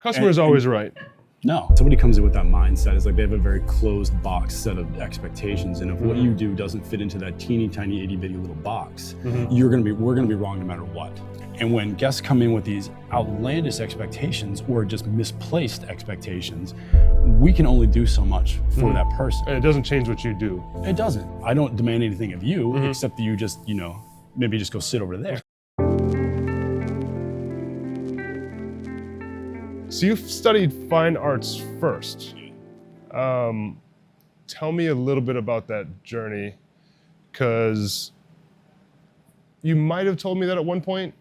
Customer is always right. No, somebody comes in with that mindset. It's like they have a very closed box set of expectations, and if what you do doesn't fit into that teeny tiny itty bitty little box, we're gonna be wrong no matter what. And when guests come in with these outlandish expectations or just misplaced expectations, we can only do so much for that person. And it doesn't change what you do. It doesn't. I don't demand anything of you except that you just, maybe just go sit over there. So you've studied fine arts first. Tell me a little bit about that journey, because you might have told me that at one point,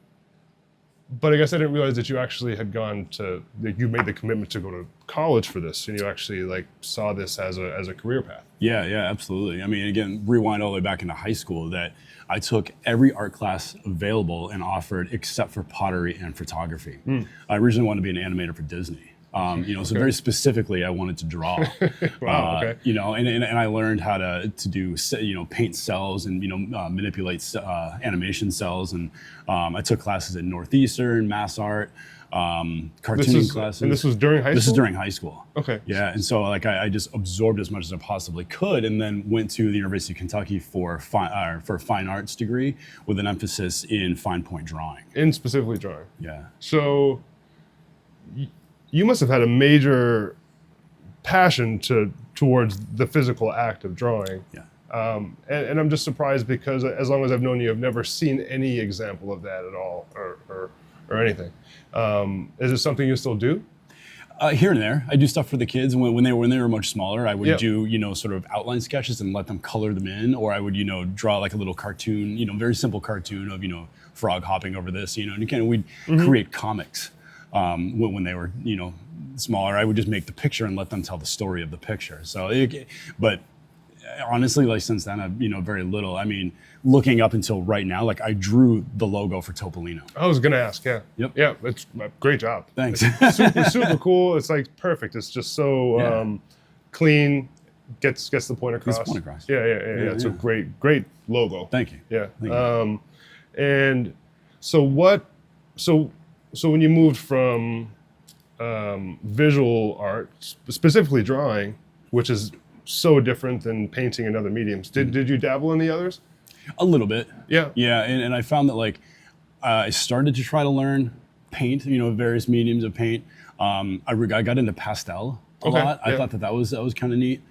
but I guess I didn't realize that you actually had that you made the commitment to go to college for this, and you actually saw this as a career path. Yeah, absolutely. I mean, again, rewind all the way back into high school, that I took every art class available and offered except for pottery and photography. I originally wanted to be an animator for Disney. So very specifically, I wanted to draw. Wow, okay. And I learned how to do, paint cells and, manipulate animation cells. And I took classes at Northeastern, Mass Art, cartooning classes. And this was during high school? This is during high school. Okay. Yeah, and so I just absorbed as much as I possibly could, and then went to the University of Kentucky for a fine arts degree with an emphasis in fine point drawing. In specifically drawing. Yeah. So you must have had a major passion towards the physical act of drawing. Yeah. And I'm just surprised because as long as I've known you, I've never seen any example of that at all, or anything. Is it something you still do? Here and there, I do stuff for the kids. When they were much smaller, I would do sort of outline sketches and let them color them in, or I would draw like a little cartoon, very simple cartoon of frog hopping over this, and we'd create comics. When they were smaller, I would just make the picture and let them tell the story of the picture. But honestly, since then, I've very little. I mean, looking up until right now, I drew the logo for Topolino. I was gonna ask, yeah. Yep. Yeah, it's a great job. Thanks. It's super cool. It's perfect. It's just so clean. Gets the point across. Gets the point across. Yeah. It's a great logo. Thank you. Yeah. Thank you. And so what? So when you moved from visual art, specifically drawing, which is so different than painting and other mediums, did you dabble in the others? A little bit. Yeah. Yeah, and I found that I started to try to learn paint, various mediums of paint. I got into pastel a lot. I thought that was kind of neat.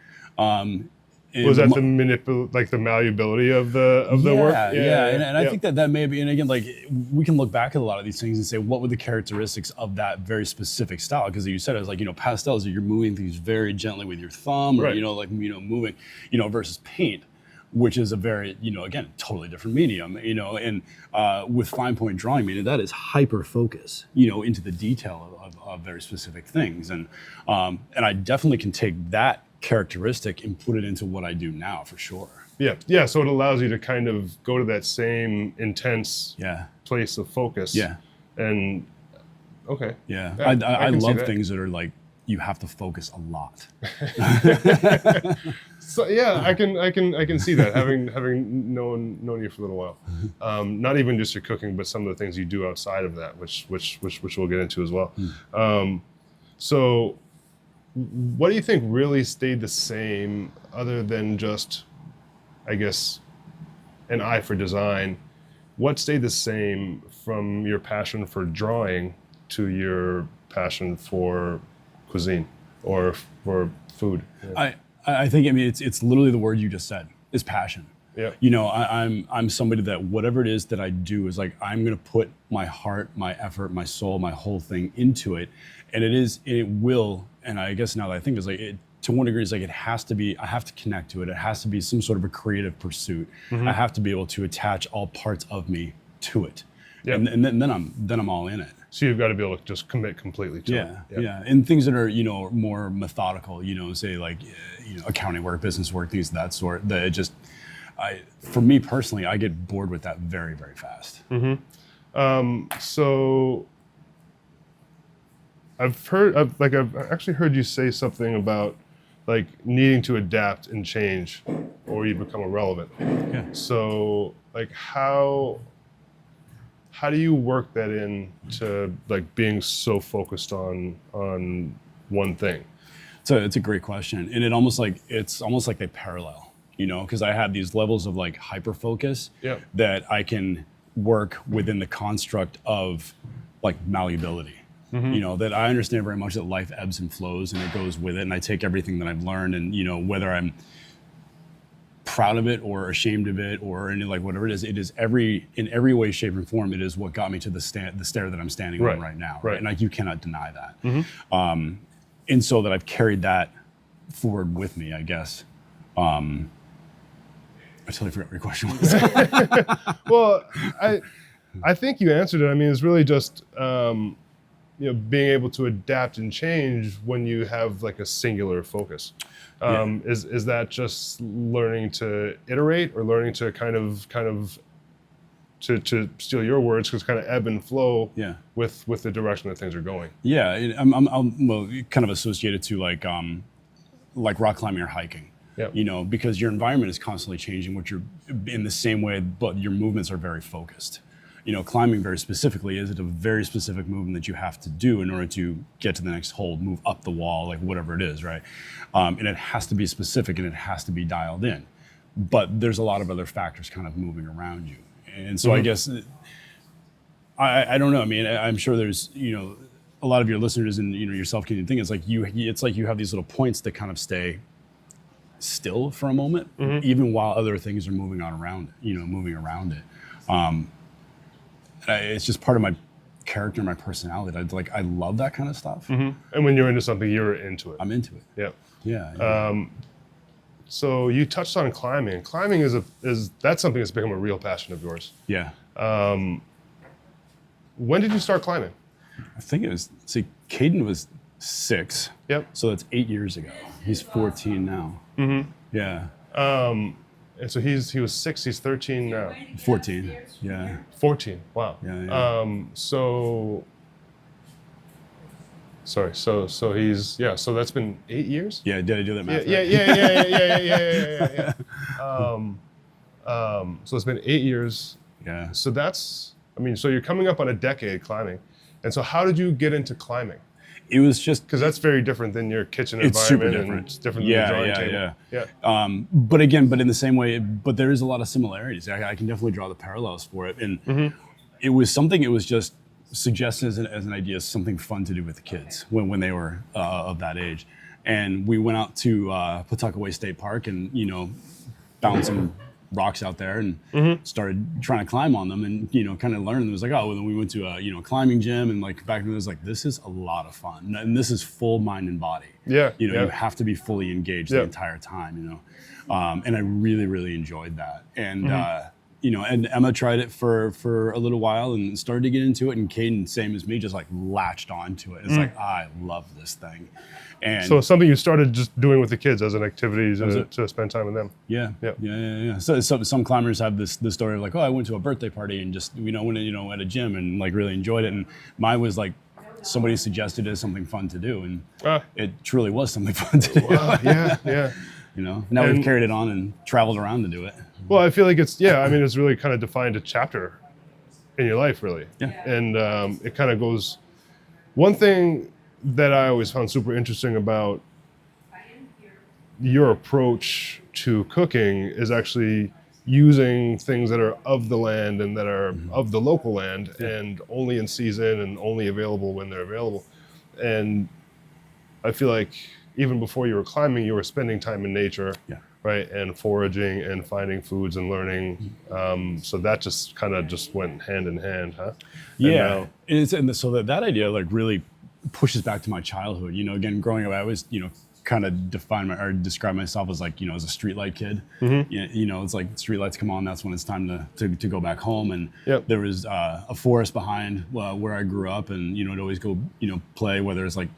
Was that the malleability of the work? Yeah. And I think that may be, and again, we can look back at a lot of these things and say, what were the characteristics of that very specific style? Because you said it was pastels, you're moving things very gently with your thumb, or moving, versus paint, which is a very, again, totally different medium, and with fine point drawing, that is hyper focus, into the detail of very specific things, and I definitely can take that characteristic and put it into what I do now, for sure. Yeah. So it allows you to kind of go to that same intense place of focus. Yeah. And okay. Yeah. I love things that are you have to focus a lot. So yeah, I can see that, having known you for a little while. Not even just your cooking, but some of the things you do outside of that, which we'll get into as well. So what do you think really stayed the same, other than just, I guess, an eye for design? What stayed the same from your passion for drawing to your passion for cuisine or for food? Yeah. I think, it's literally the word you just said, is passion. Yeah. I'm somebody that whatever it is that I do is I'm going to put my heart, my effort, my soul, my whole thing into it. And it will, and I guess now that I think is to one degree, it has to be, I have to connect to it. It has to be some sort of a creative pursuit. I have to be able to attach all parts of me to it. Yep. And then I'm all in it. So you've got to be able to just commit completely to it. Yeah. And things that are, more methodical, say accounting work, business work, things of that sort, that it just, for me personally, I get bored with that very, very fast. So I've actually heard you say something about needing to adapt and change, or you become irrelevant. Yeah. So how how do you work that in to like being so focused on one thing? So it's a great question, and it's almost like they parallel, you know, because I have these levels of like hyper focus Yeah. that I can work within the construct of like malleability. You know, that I understand very much that life ebbs and flows and it goes with it, and I take everything that I've learned, and you know, whether I'm proud of it or ashamed of it or any like whatever it is in every way, shape, and form, it is what got me to the stair that I'm standing on right now. Right. And like you cannot deny that. And so that I've carried that forward with me, I guess. I totally forgot what your question was. Well, I think you answered it. I mean, it's really just you know, being able to adapt and change when you have like a singular focus. Is that just learning to iterate, or learning to kind of to steal your words, because kind of ebb and flow with the direction that things are going? Yeah, I'm well, kind of associated to like rock climbing or hiking. Yep. You know, because your environment is constantly changing, which you're in the same way, but your movements are very focused. You know, climbing very specifically is a very specific movement that you have to do in order to get to the next hold, move up the wall, like whatever it is, right? And it has to be specific and it has to be dialed in. But there's a lot of other factors kind of moving around you. And so I guess, I don't know. I mean, I'm sure there's, you know, a lot of your listeners and, you know, yourself can think it's like you have these little points that kind of stay still for a moment, even while other things are moving around it. It's just part of my character, my personality. I love that kind of stuff. And when you're into something, you're into it. I'm into it. Yeah. Yeah. So you touched on climbing. Climbing that's something that's become a real passion of yours. Yeah. When did you start climbing? I think it was, Caden was 6. Yep. So that's 8 years ago. He's 14 now. Yeah. And so he was 6, he's 13 now. 14. Yeah. 14. Wow. Yeah. So he's so that's been 8 years? Yeah, did I do that math? Yeah. So it's been 8 years. Yeah. So so you're coming up on a decade climbing. And so how did you get into climbing? It was just because that's very different than your kitchen it's environment. Super different. And it's different than the drawing table. Yeah. But in the same way, but there is a lot of similarities. I can definitely draw the parallels for it. And it was just suggested as an idea, something fun to do with the kids when they were of that age. And we went out to Pawtuckaway State Park and, you know, found some rocks out there and started trying to climb on them and, you know, kind of learn. It was like, oh, well, then we went to a, you know, climbing gym and like back then it was like, this is a lot of fun. And this is full mind and body. Yeah. You know, you have to be fully engaged the entire time, you know. And I really, really enjoyed that. And, you know, and Emma tried it for a little while and started to get into it. And Caden, same as me, just like latched onto it. It's like, I love this thing. And so it's something you started just doing with the kids as an activity to spend time with them. Yeah. So some climbers have this story of like, oh, I went to a birthday party and just, you know, went, you know, at a gym and like really enjoyed it. And mine was like, somebody suggested it as something fun to do. And it truly was something fun to do. Yeah. You know, now we've carried it on and traveled around to do it. Well, I feel like it's really kind of defined a chapter in your life, really. Yeah. And it kind of goes, one thing that I always found super interesting about your approach to cooking is actually using things that are of the land and that are of the local land and only in season and only available when they're available. And I feel like even before you were climbing, you were spending time in nature, right? And foraging and finding foods and learning. So that just kind of just went hand in hand, huh? Yeah. And so that idea like really pushes back to my childhood. You know, again, growing up, I was, you know, kind of describe myself as like, you know, as a streetlight kid. You know, it's like streetlights come on, that's when it's time to go back home. And there was a forest behind where I grew up, and, you know, I'd always go, you know, play, whether it's like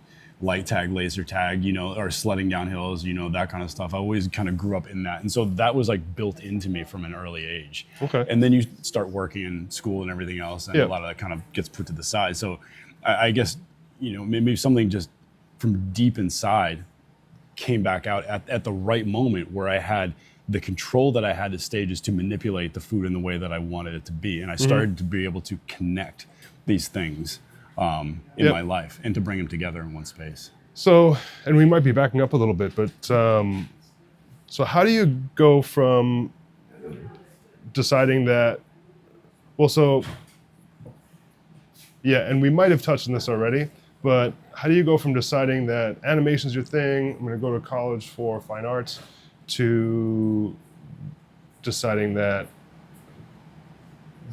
light tag, laser tag, you know, or sledding down hills, you know, that kind of stuff. I always kind of grew up in that. And so that was like built into me from an early age. Okay. And then you start working in school and everything else, and a lot of that kind of gets put to the side. So I guess, you know, maybe something just from deep inside came back out at the right moment where I had the control that I had at stages to manipulate the food in the way that I wanted it to be. And I started to be able to connect these things in my life and to bring them together in one space. So, and we might be backing up a little bit, but so how do you go from deciding that, and we might have touched on this already, but how do you go from deciding that animation's your thing, I'm going to go to college for fine arts, to deciding that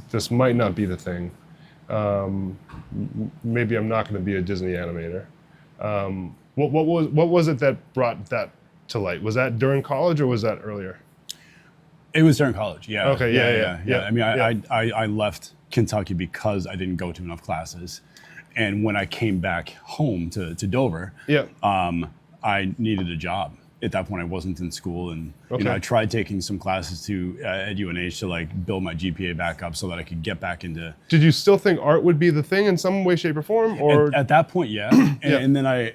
this might not be the thing? Maybe I'm not going to be a Disney animator. What was it that brought that to light? Was that during college or was that earlier? It was during college, yeah. Okay, yeah. I mean, I left Kentucky because I didn't go to enough classes. And when I came back home to Dover, I needed a job. At that point, I wasn't in school, and I tried taking some classes at UNH to like build my GPA back up so that I could get back into. Did you still think art would be the thing in some way, shape, or form? Or at that point, yeah. And then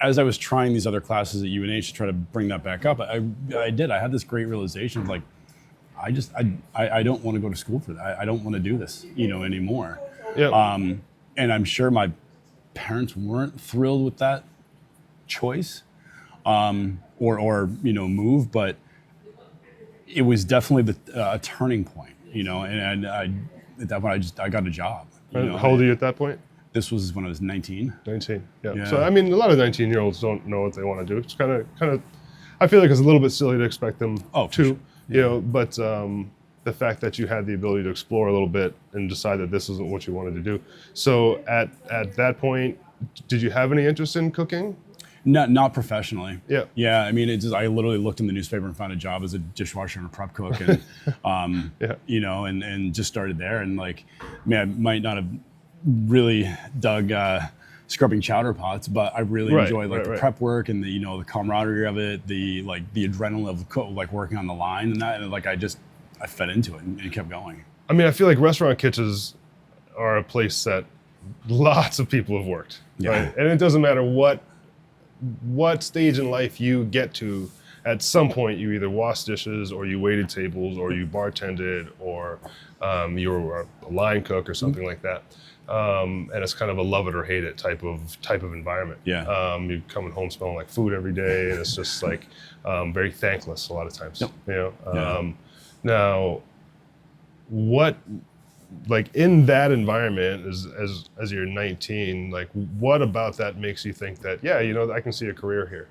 as I was trying these other classes at UNH to try to bring that back up, I had this great realization of like, I don't want to go to school for that. I don't want to do this, anymore. And I'm sure my parents weren't thrilled with that choice. Or move, but it was definitely a turning point, and at that point I got a job. How old are you at that point? This was when I was 19. 19, yeah. So I mean, a lot of 19-year-olds don't know what they want to do. It's kind of, I feel like it's a little bit silly to expect them to, sure. But the fact that you had the ability to explore a little bit and decide that this isn't what you wanted to do. So at that point, did you have any interest in cooking? Not professionally. Yeah. Yeah. I mean, I literally looked in the newspaper and found a job as a dishwasher and a prep cook, and and just started there. And like, I might not have really dug scrubbing chowder pots, but I really enjoyed the prep work and the camaraderie of it, the adrenaline of working on the line and that, and like I fed into it and kept going. I mean, I feel like restaurant kitchens are a place that lots of people have worked, right? And it doesn't matter what stage in life you get to, at some point you either washed dishes or you waited tables or you bartended or you were a line cook or something like that. And it's kind of a love it or hate it type of environment. Yeah. You're coming home smelling like food every day, and it's just like very thankless a lot of times. Yep. Now, what, like in that environment, as you're 19, like what about that makes you think that, I can see a career here?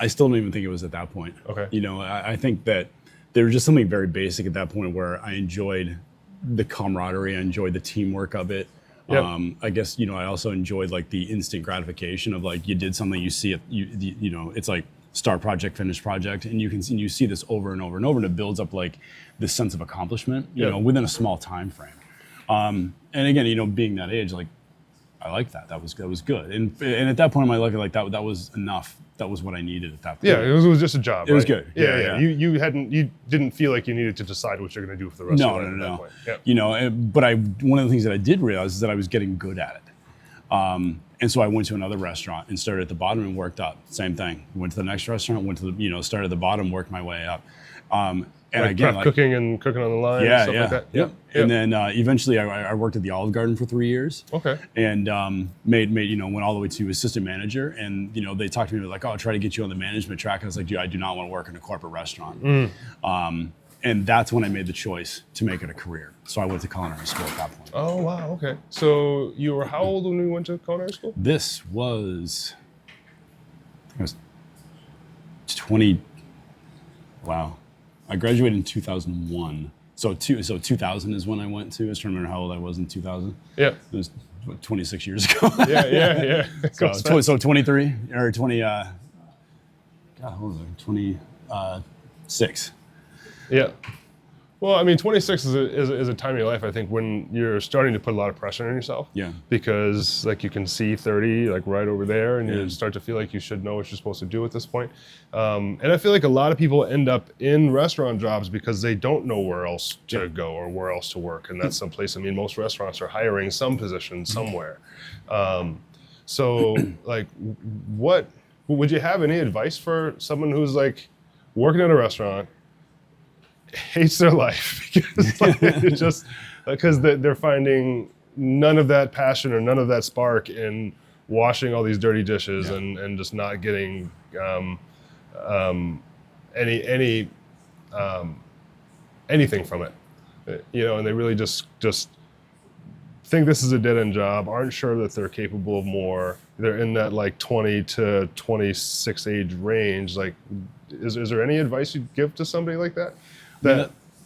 I still don't even think it was at that point. Okay. I think that there was just something very basic at that point where I enjoyed the camaraderie, I enjoyed the teamwork of it. Yep. I guess, I also enjoyed like the instant gratification of like, you did something, you see it, it's like start project, finish project, and you see this over and over and over, and it builds up like this sense of accomplishment, within a small time frame. And again, being that age, like I liked that. That was good. And at that point in my life, like that was enough. That was what I needed at that point. Yeah, it was just a job. It was good. Yeah. You didn't feel like you needed to decide what you're going to do for the rest of your life. No. At that point. But one of the things that I did realize is that I was getting good at it. And so I went to another restaurant and started at the bottom and worked up. Same thing. Went to the next restaurant, went to the, started at the bottom, worked my way up. And like again, cooking and cooking on the line and stuff like that. Yep. And then eventually I worked at the Olive Garden for 3 years. Okay. And went all the way to assistant manager. And they talked to me like, "Oh, I'll try to get you on the management track." I was like, "Dude, I do not want to work in a corporate restaurant." And that's when I made the choice to make it a career. So I went to culinary school at that point. Oh wow, okay. So you were how old when you went to culinary school? This was, I was 20. Wow. I graduated in 2001. So 2000 is when I went to. I was trying to remember how old I was in 2000. Yeah. It was 26 years ago. Yeah. So 23 or 20. God, how old was I? 26. Yeah. Well, I mean, 26 is a time in your life, I think, when you're starting to put a lot of pressure on yourself. Yeah. Because like you can see 30 like right over there, and you start to feel like you should know what you're supposed to do at this point. And I feel like a lot of people end up in restaurant jobs because they don't know where else to go or where else to work, and that's someplace. I mean, most restaurants are hiring some position somewhere. So, like, what would you have any advice for someone who's like working at a restaurant? hates their life because it's just because they're finding none of that passion or none of that spark in washing all these dirty dishes and just not getting any anything from it, and they really just think this is a dead-end job, aren't sure that they're capable of more. They're in that like 20 to 26 age range. Like, is there any advice you'd give to somebody like that?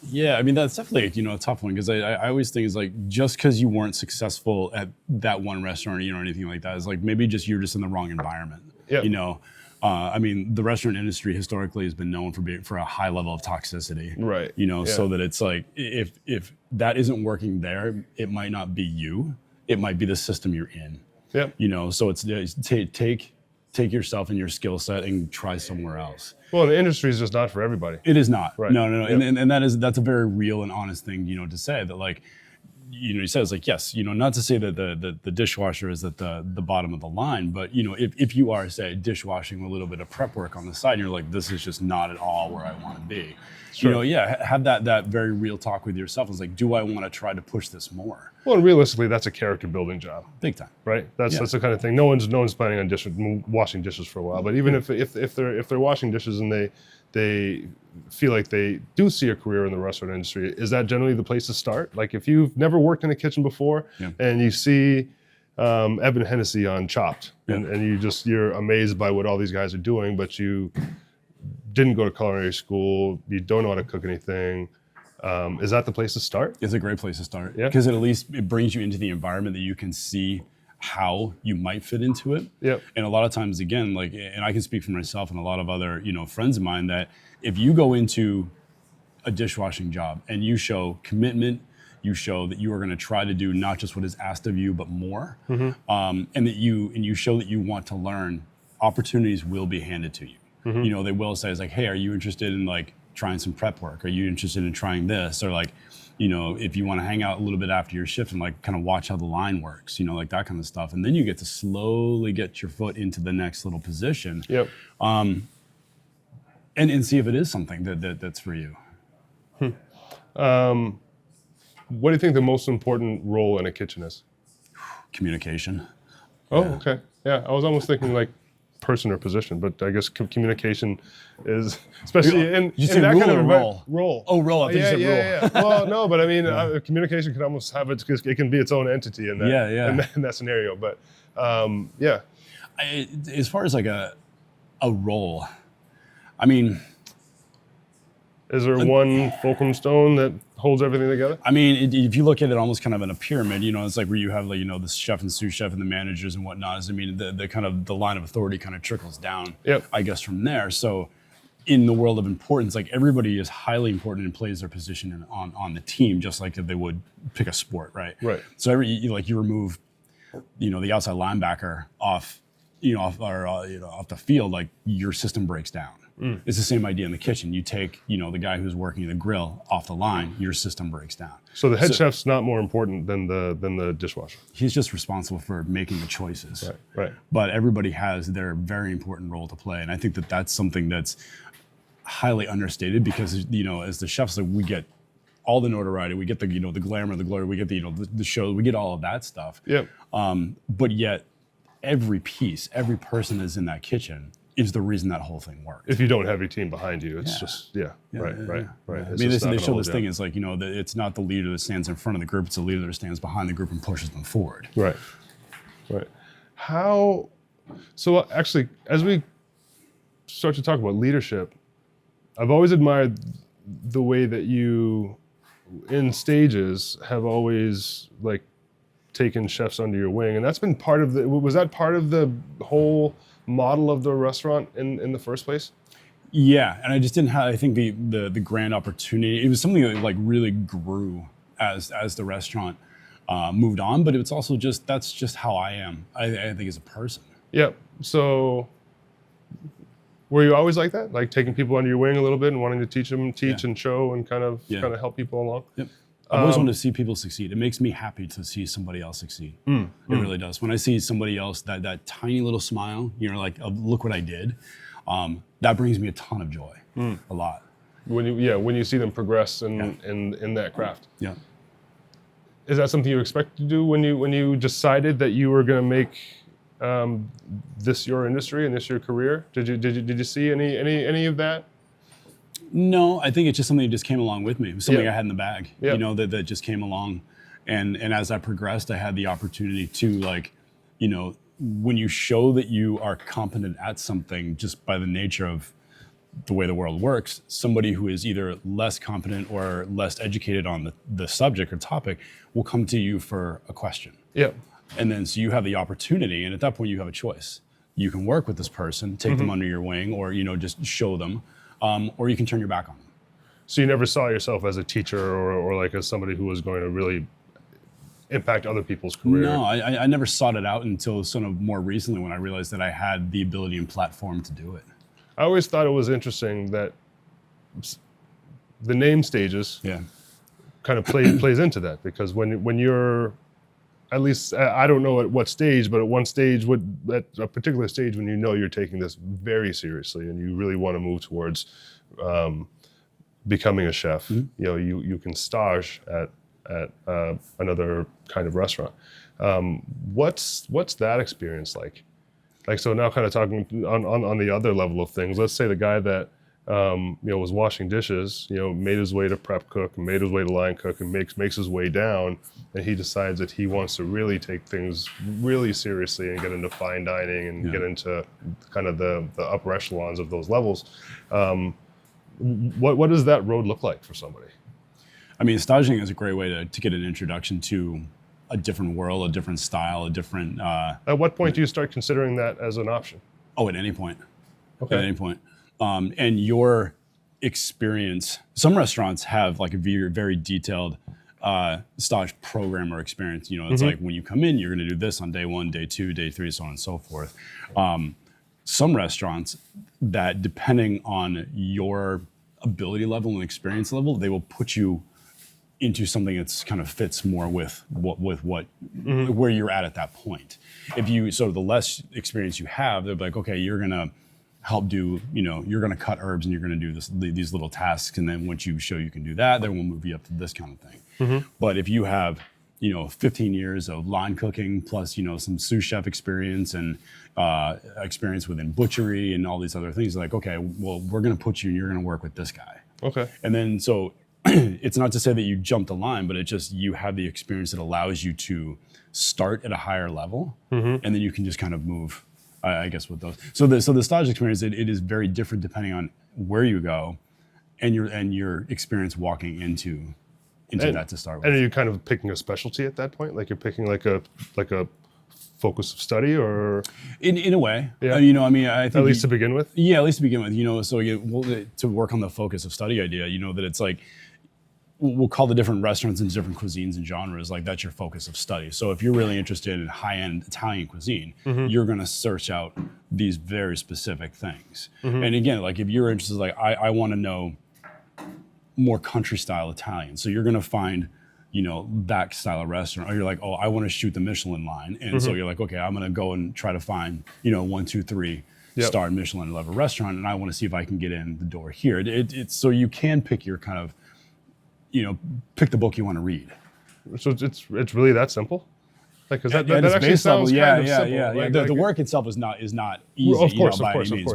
Yeah, I mean, that's definitely, a tough one because I always think it's like just because you weren't successful at that one restaurant or, anything like that is like maybe just you're just in the wrong environment. Yeah. I mean, the restaurant industry historically has been known for a high level of toxicity. Right. So that it's like if that isn't working there, it might not be you. It might be the system you're in. Yeah. So it's take yourself and your skill set and try somewhere else. Well, the industry is just not for everybody. It is not. Right. No. Yep. And that's a very real and honest thing, to say that like, he says like, yes, not to say that the dishwasher is at the bottom of the line, but if you are, say, dishwashing with a little bit of prep work on the side and you're like, this is just not at all where I want to be. Sure. Have that very real talk with yourself. It's like, do I want to try to push this more? Well, and realistically, that's a character building job. Big time. Right. That's the kind of thing. No one's planning on washing dishes for a while. But even if they're washing dishes and they feel like they do see a career in the restaurant industry, is that generally the place to start? Like if you've never worked in a kitchen before and you see Evan Hennessy on Chopped and you're amazed by what all these guys are doing, but you didn't go to culinary school, you don't know how to cook anything, is that the place to start? It's a great place to start. Yeah. Because at least it brings you into the environment that you can see how you might fit into it. Yep. And a lot of times, again, like, and I can speak for myself and a lot of other, friends of mine, that if you go into a dishwashing job and you show commitment, you show that you are going to try to do not just what is asked of you, but more, and that you show that you want to learn, opportunities will be handed to you. They will say, it's like, hey, are you interested in like trying some prep work? Are you interested in trying this? Or like, if you want to hang out a little bit after your shift and like kind of watch how the line works, like that kind of stuff. And then you get to slowly get your foot into the next little position. Yep. And see if it is something that's for you. What do you think the most important role in a kitchen is? Communication. Oh, okay. Yeah, I was almost thinking like person or position, but I guess communication is, especially in that kind of role. Oh, role. I think you said role. Yeah. Well, no, but I mean, communication can almost have it can be its own entity in that, in that scenario. But as far as like a role, I mean, is there one fulcrum stone that holds everything together? I mean, if you look at it almost kind of in a pyramid, it's like where you have like, the chef and sous chef and the managers and whatnot. I mean, the kind of the line of authority kind of trickles down, I guess, from there. So in the world of importance, like everybody is highly important and plays their position on the team, just like if they would pick a sport, right? Right. So you remove, the outside linebacker off the field, like your system breaks down. It's the same idea in the kitchen. You take, the guy who's working the grill off the line, your system breaks down. So the head chef's not more important than the dishwasher. He's just responsible for making the choices. Right. But everybody has their very important role to play, and I think that that's something that's highly understated because as the chefs, like, we get all the notoriety, we get the the glamour, the glory, we get the show, we get all of that stuff. Yep. But yet, every person that's in that kitchen is the reason that whole thing works. If you don't have your team behind you, it's right. I mean, they show this thing is like, that it's not the leader that stands in front of the group, it's the leader that stands behind the group and pushes them forward. Right. So actually, as we start to talk about leadership, I've always admired the way that you, in stages, have always like taken chefs under your wing, and that's been was that part of the whole model of the restaurant in the first place? Yeah, and I just didn't have, I think, the grand opportunity. It was something that like really grew as the restaurant moved on, but it's also that's just how I am. I think as a person. Yeah. So were you always like that, like taking people under your wing a little bit and wanting to teach and show and kind of help people along? Yep. I've always wanted to see people succeed. It makes me happy to see somebody else succeed. It really does. When I see somebody else, that tiny little smile, like, oh, look what I did, that brings me a ton of joy, a lot. when you see them progress in that craft. Yeah. Is that something you expected to do when you decided that you were going to make this your industry and this your career? Did you see any of that? No, I think it's just something that just came along with me. It was something Yeah. I had in the bag, Yeah. that just came along. And as I progressed, I had the opportunity to when you show that you are competent at something just by the nature of the way the world works, somebody who is either less competent or less educated on the subject or topic will come to you for a question. Yeah. And then so you have the opportunity, and at that point you have a choice. You can work with this person, take them under your wing, or just show them, or you can turn your back on them. So you never saw yourself as a teacher or like as somebody who was going to really impact other people's career? No, I never sought it out until sort of more recently when I realized that I had the ability and platform to do it. I always thought it was interesting that the name stages kind of plays into that, because when you're, at least I don't know at what stage, but at one stage, at a particular stage when you know you're taking this very seriously and you really want to move towards becoming a chef, you can stage at another kind of restaurant. What's that experience like? Like, so now kind of talking on the other level of things, let's say the guy that, was washing dishes, made his way to prep cook, and made his way to line cook, and makes his way down, and he decides that he wants to really take things really seriously and get into fine dining and get into kind of the upper echelons of those levels. What does that road look like for somebody? I mean, staging is a great way to get an introduction to a different world, a different style, a different... At what point do you start considering that as an option? Oh, at any point. Okay. At any point. And your experience, some restaurants have like a very, very detailed stage program or experience. It's like when you come in, you're going to do this on day 1, day 2, day 3, so on and so forth. Some restaurants that, depending on your ability level and experience level, they will put you into something that's kind of fits more with where you're at that point. If you sort of the less experience you have, they're like, okay, you're gonna help do, you're gonna cut herbs and you're gonna do these little tasks, and then once you show you can do that, then we'll move you up to this kind of thing. But if you have 15 years of line cooking plus some sous chef experience and experience within butchery and all these other things, like, okay, well, we're gonna put you and you're gonna work with this guy. Okay. And then so it's not to say that you jump the line, but it's just you have the experience that allows you to start at a higher level, and then you can just kind of move, I guess, with those. So the stage experience, it is very different depending on where you go, and your experience walking into that to start with. And are you kind of picking a specialty at that point? Like you're picking like a focus of study, or in a way, yeah. I think at least to begin with. Yeah, at least to begin with. So to work on the focus of study idea, that it's like, we'll call the different restaurants and different cuisines and genres, like that's your focus of study. So if you're really interested in high-end Italian cuisine, you're going to search out these very specific things. And again, like if you're interested, like I want to know more country style Italian, so you're going to find that style of restaurant. Or you're like, oh, I want to shoot the Michelin line, and so you're like, okay, I'm going to go and try to find 1, 2, 3 star Michelin level restaurant, and I want to see if I can get in the door here. It's so you can pick your kind of pick the book you want to read. So it's really that simple? Like, because that its actually base sounds level, kind of simple. Like, the work itself is not easy, of course, by any means.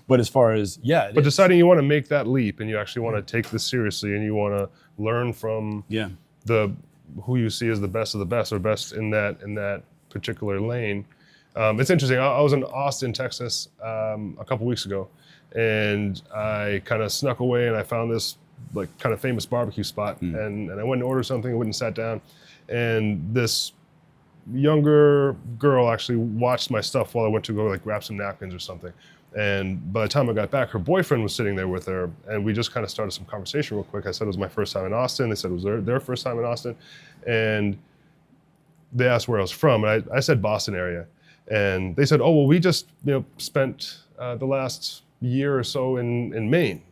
But as far as but deciding you want to make that leap and you actually want to take this seriously and you want to learn from who you see as the best of the best or best in that particular lane. It's interesting. I was in Austin, Texas, a couple weeks ago, and I kind of snuck away and I found this like kind of famous barbecue spot, and I went and ordered something, I went and sat down, and this younger girl actually watched my stuff while I went to go like grab some napkins or something. And by the time I got back, her boyfriend was sitting there with her, and we just kind of started some conversation real quick. I said it was my first time in Austin. They said it was their first time in Austin, and they asked where I was from, and I said Boston area, and they said, oh, well, we just spent the last year or so in Maine,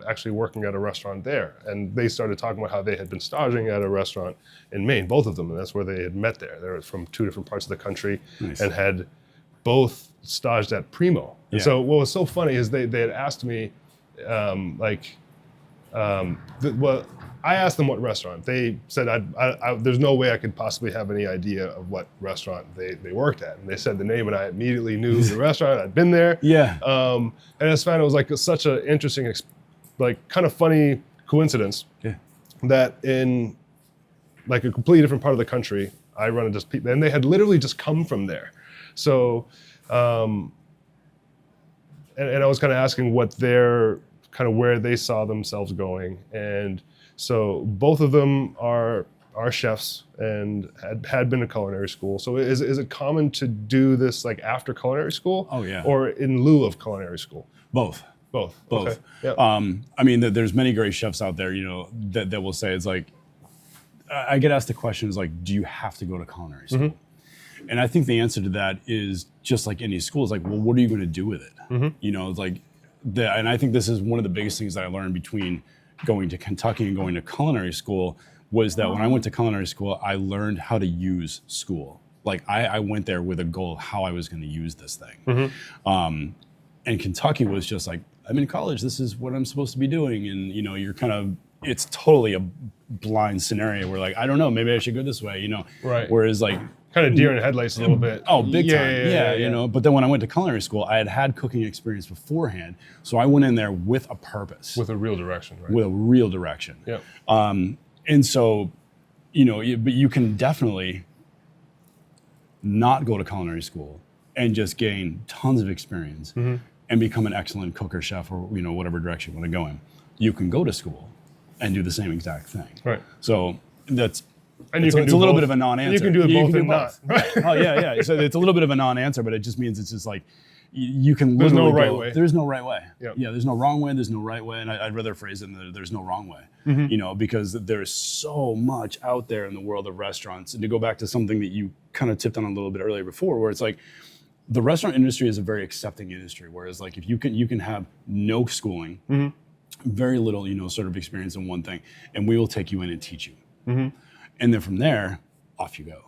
actually working at a restaurant there. And they started talking about how they had been staging at a restaurant in Maine, both of them, and that's where they had met there. They were from 2 different parts of the country. Nice. And had both staged at Primo. And so what was so funny is they had asked me, like, Well, I asked them what restaurant. They said there's no way I could possibly have any idea of what restaurant they worked at. And they said the name, and I immediately knew the restaurant. I'd been there. Yeah. And I just found it was like such an interesting, like kind of funny coincidence that in like a completely different part of the country, I run into people, and they had literally just come from there. So, and I was kind of asking what their kind of where they saw themselves going, and so both of them are chefs and had been to culinary school. So is it common to do this like after culinary school? Oh yeah. Or in lieu of culinary school? Both. Okay. Yeah. I mean, there's many great chefs out there, you know, that will say it's like, I get asked the question is like, do you have to go to culinary school? Mm-hmm. And I think the answer to that is just like any school is like, well, what are you going to do with it? Mm-hmm. You know, it's like, and I think this is one of the biggest things that I learned between going to Kentucky and going to culinary school was that when I went to culinary school, I learned how to use school. Like I went there with a goal of how I was going to use this thing. Mm-hmm. And Kentucky was just like, I'm in college, this is what I'm supposed to be doing. And, you know, you're kind of, it's totally a blind scenario where like, I don't know, maybe I should go this way, you know? Right. Whereas like, kind of deer in headlights a little bit. Oh, big time. Yeah, you know, but then when I went to culinary school, I had cooking experience beforehand. So I went in there with a purpose. With a real direction, right? With a real direction. Yeah. And so, you know, but you can definitely not go to culinary school and just gain tons of experience and become an excellent cook or chef or, you know, whatever direction you want to go in. You can go to school and do the same exact thing. Right. So that's, and it's a little bit of a non-answer. You can do it both and not. Right. Oh yeah. So it's a little bit of a non-answer, but it just means it's just like you can There's literally no right go, way. There's no right way. Yep. Yeah, there's no wrong way, there's no right way. And I'd rather phrase it in there's no wrong way. You know, because there's so much out there in the world of restaurants. And to go back to something that you kind of tipped on a little bit earlier before, where it's like the restaurant industry is a very accepting industry. Whereas like if you can have no schooling, very little, you know, sort of experience in one thing, and we will take you in and teach you. And then from there, off you go.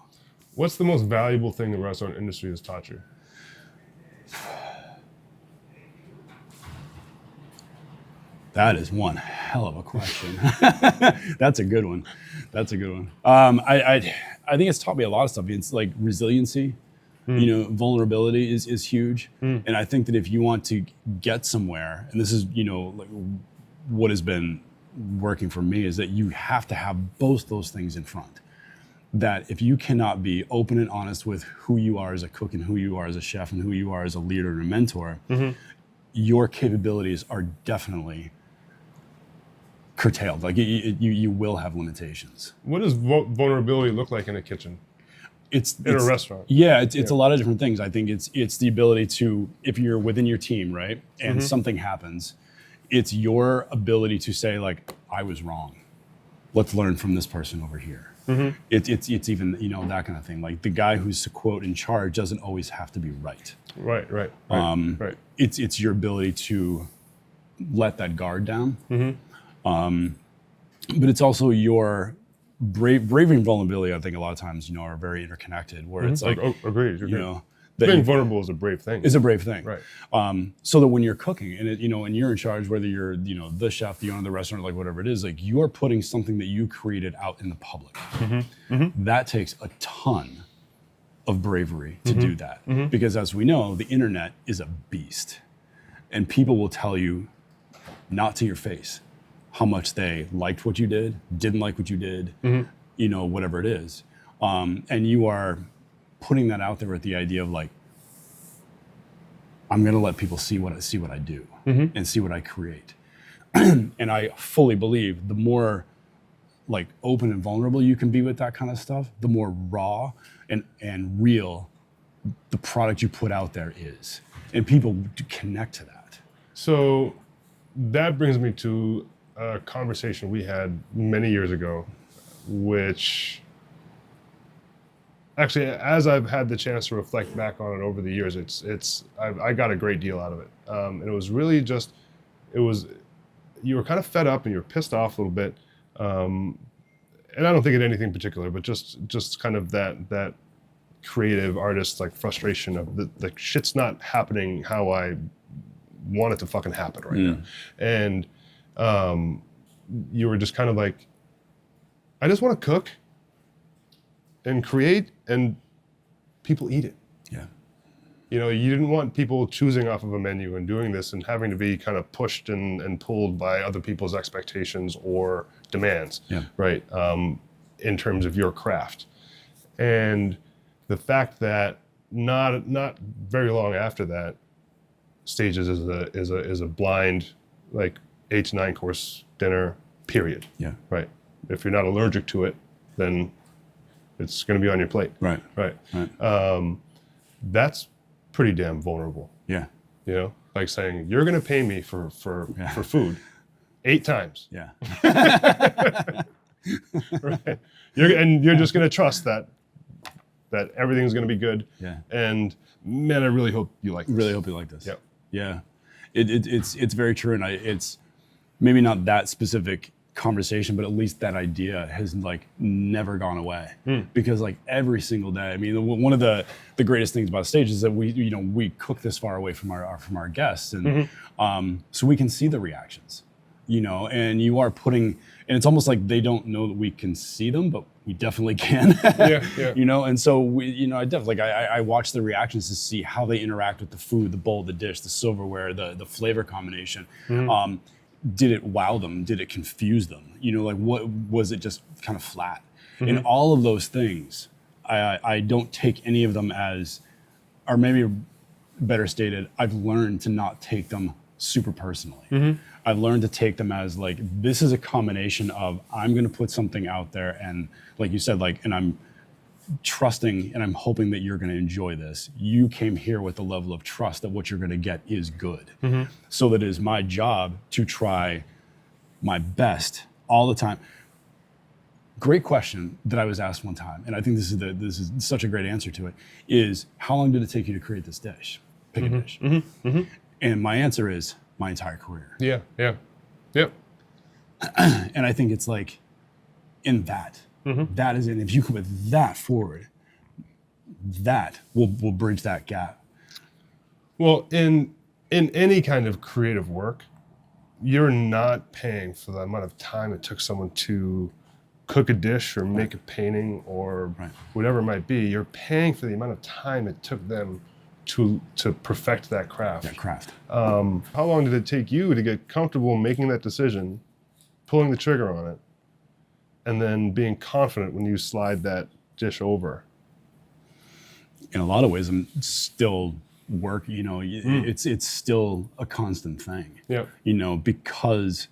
What's the most valuable thing the restaurant industry has taught you? That is one hell of a question. That's a good one. I think it's taught me a lot of stuff. It's like resiliency, you know, vulnerability is huge. And I think that if you want to get somewhere, and this is, you know, like what has been working for me is that you have to have both those things in front. That if you cannot be open and honest with who you are as a cook and who you are as a chef and who you are as a leader and a mentor, your capabilities are definitely curtailed. Like you will have limitations. What does vulnerability look like in a kitchen? It's a restaurant. Yeah, it's a lot of different things. I think it's the ability to, if you're within your team, right, and something happens, it's your ability to say like, I was wrong. Let's learn from this person over here. It's even, you know, that kind of thing. Like the guy who's quote in charge doesn't always have to be right. Right. It's your ability to let that guard down. But it's also your bravery and vulnerability. I think a lot of times, you know, are very interconnected. Where it's like, agreed. you know, being vulnerable is a brave thing. Is a brave thing, right? So that when you're cooking and you know, and you're in charge, whether you're, you know, the chef, the owner of the restaurant, like whatever it is, like you are putting something that you created out in the public. That takes a ton of bravery to do that, because as we know, the internet is a beast, and people will tell you, not to your face, how much they liked what you did, didn't like what you did, you know, whatever it is, and you are putting that out there with the idea of like, I'm going to let people see what I do and see what I create. And I fully believe the more like open and vulnerable you can be with that kind of stuff, the more raw and real the product you put out there is. And people do connect to that. So that brings me to a conversation we had many years ago, which actually, as I've had the chance to reflect back on it over the years, I got a great deal out of it. And it was really just, you were kind of fed up and you were pissed off a little bit. And I don't think it had anything particular, but just kind of that creative artist like frustration of the shit's not happening how I want it to fucking happen right now. And you were just kind of like, I just want to cook and create, and people eat it. Yeah. You know, you didn't want people choosing off of a menu and doing this and having to be kind of pushed and pulled by other people's expectations or demands, right? In terms of your craft. And the fact that not very long after that, Stages is a blind, like 8 to 9 course dinner, period. Yeah. Right. If you're not allergic to it, then it's going to be on your plate. Right. Right. That's pretty damn vulnerable. Yeah. You know, like saying you're going to pay me for food 8 times. Yeah. Right. You're just going to trust that everything's going to be good. Yeah. And man, I really hope you like this. Really hope you like this. Yep. Yeah. It's very true, and it's maybe not that specific conversation, but at least that idea has like never gone away. Because like every single day, I mean, one of the greatest things about Stage is that we cook this far away from our guests, and so we can see the reactions, you know, and you are putting, and it's almost like they don't know that we can see them, but we definitely can. Yeah. You know, and so I definitely I watch the reactions to see how they interact with the food, the bowl, the dish, the silverware, the flavor combination. Did it wow them? Did it confuse them? You know, like what was it just kind of flat? And all of those things, I don't take any of them as, or maybe better stated, I've learned to not take them super personally. I've learned to take them as like, this is a combination of, I'm going to put something out there, and like you said, like, and I'm trusting and I'm hoping that you're going to enjoy this. You came here with a level of trust that what you're going to get is good. So that it is my job to try my best all the time. Great question that I was asked one time, and I think this is such a great answer to it, is how long did it take you to create this dish? Pick a dish. And my answer is my entire career. Yeah. And I think it's like in that. That is, and if you come with that forward, that will bridge that gap. Well, in any kind of creative work, you're not paying for the amount of time it took someone to cook a dish or make a painting or whatever it might be. You're paying for the amount of time it took them to perfect that craft. How long did it take you to get comfortable making that decision, pulling the trigger on it, and then being confident when you slide that dish over? In a lot of ways, I'm still you know, it's still a constant thing. You know, because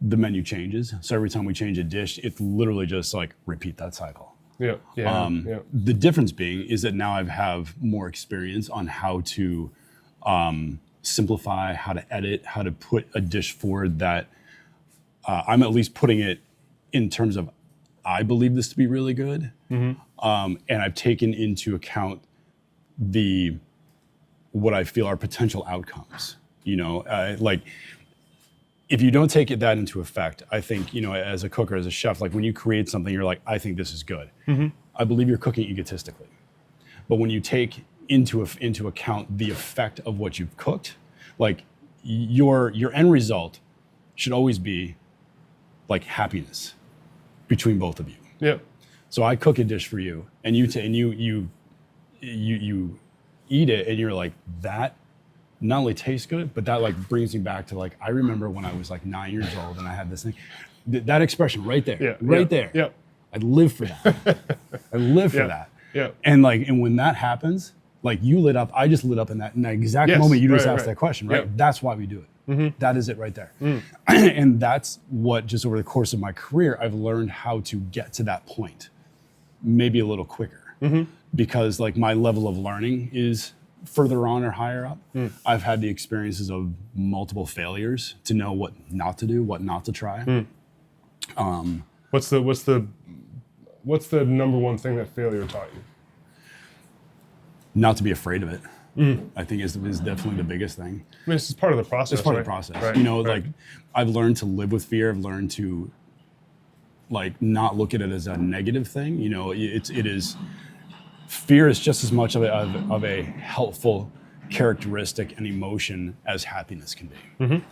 the menu changes. So every time we change a dish, it's literally just like repeat that cycle. The difference being is that now I have more experience on how to simplify, how to edit, how to put a dish forward that I'm at least putting it in terms of, I believe this to be really good. And I've taken into account what I feel are potential outcomes. You know, like if you don't take that into effect, I think, you know, as a cooker, as a chef, like when you create something, you're like, I think this is good. I believe you're cooking egotistically. But when you take into account the effect of what you've cooked, like your end result should always be like happiness between both of you. So I cook a dish for you, and you eat it, and you're like, that not only tastes good, but that like brings me back to like, I remember when I was like 9 years old and I had this thing, that expression right there, there. I live for that. I live for that. And like, and when that happens, like you lit up, I just lit up in that exact moment you just asked that question, right? That's why we do it. That is it right there. And that's what, just over the course of my career, I've learned how to get to that point, maybe a little quicker, because like my level of learning is further on or higher up. I've had the experiences of multiple failures to know what not to do, what not to try. What's the number one thing that failure taught you? Not to be afraid of it. I think is definitely the biggest thing. I mean, it's just part of the process. It's part of the process. You know, like I've learned to live with fear. I've learned to like not look at it as a negative thing. You know, it is fear is just as much of a helpful characteristic and emotion as happiness can be.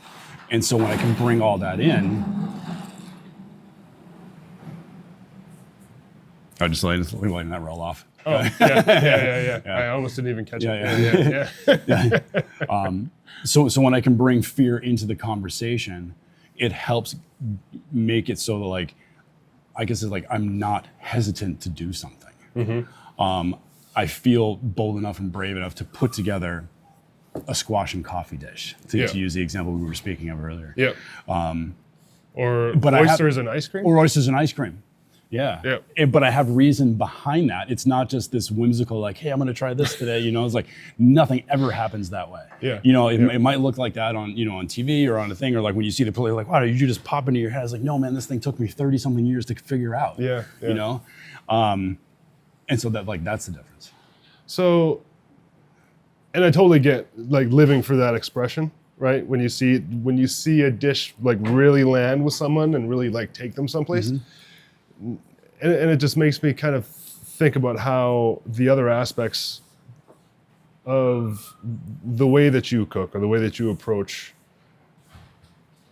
And so when I can bring all that in, I just letting that roll off. Oh, yeah. I almost didn't even catch it. Yeah. So when I can bring fear into the conversation, it helps make it so that like, I guess it's like I'm not hesitant to do something. I feel bold enough and brave enough to put together a squash and coffee dish, to use the example we were speaking of earlier. Yeah. Or but oysters and ice cream? Or oysters and ice cream. Yeah. But I have reason behind that. It's not just this whimsical, like, hey, I'm going to try this today. You know, it's like nothing ever happens that way. Yeah. You know, it might look like that on, you know, on TV or on a thing, or like when you see the player, like, wow, did you just pop into your head? It's like, no, man, this thing took me 30 something years to figure out. Yeah. You know? And so that's the difference. So, and I totally get like living for that expression, right? When you see a dish like really land with someone and really like take them someplace. And it just makes me kind of think about how the other aspects of the way that you cook or the way that you approach,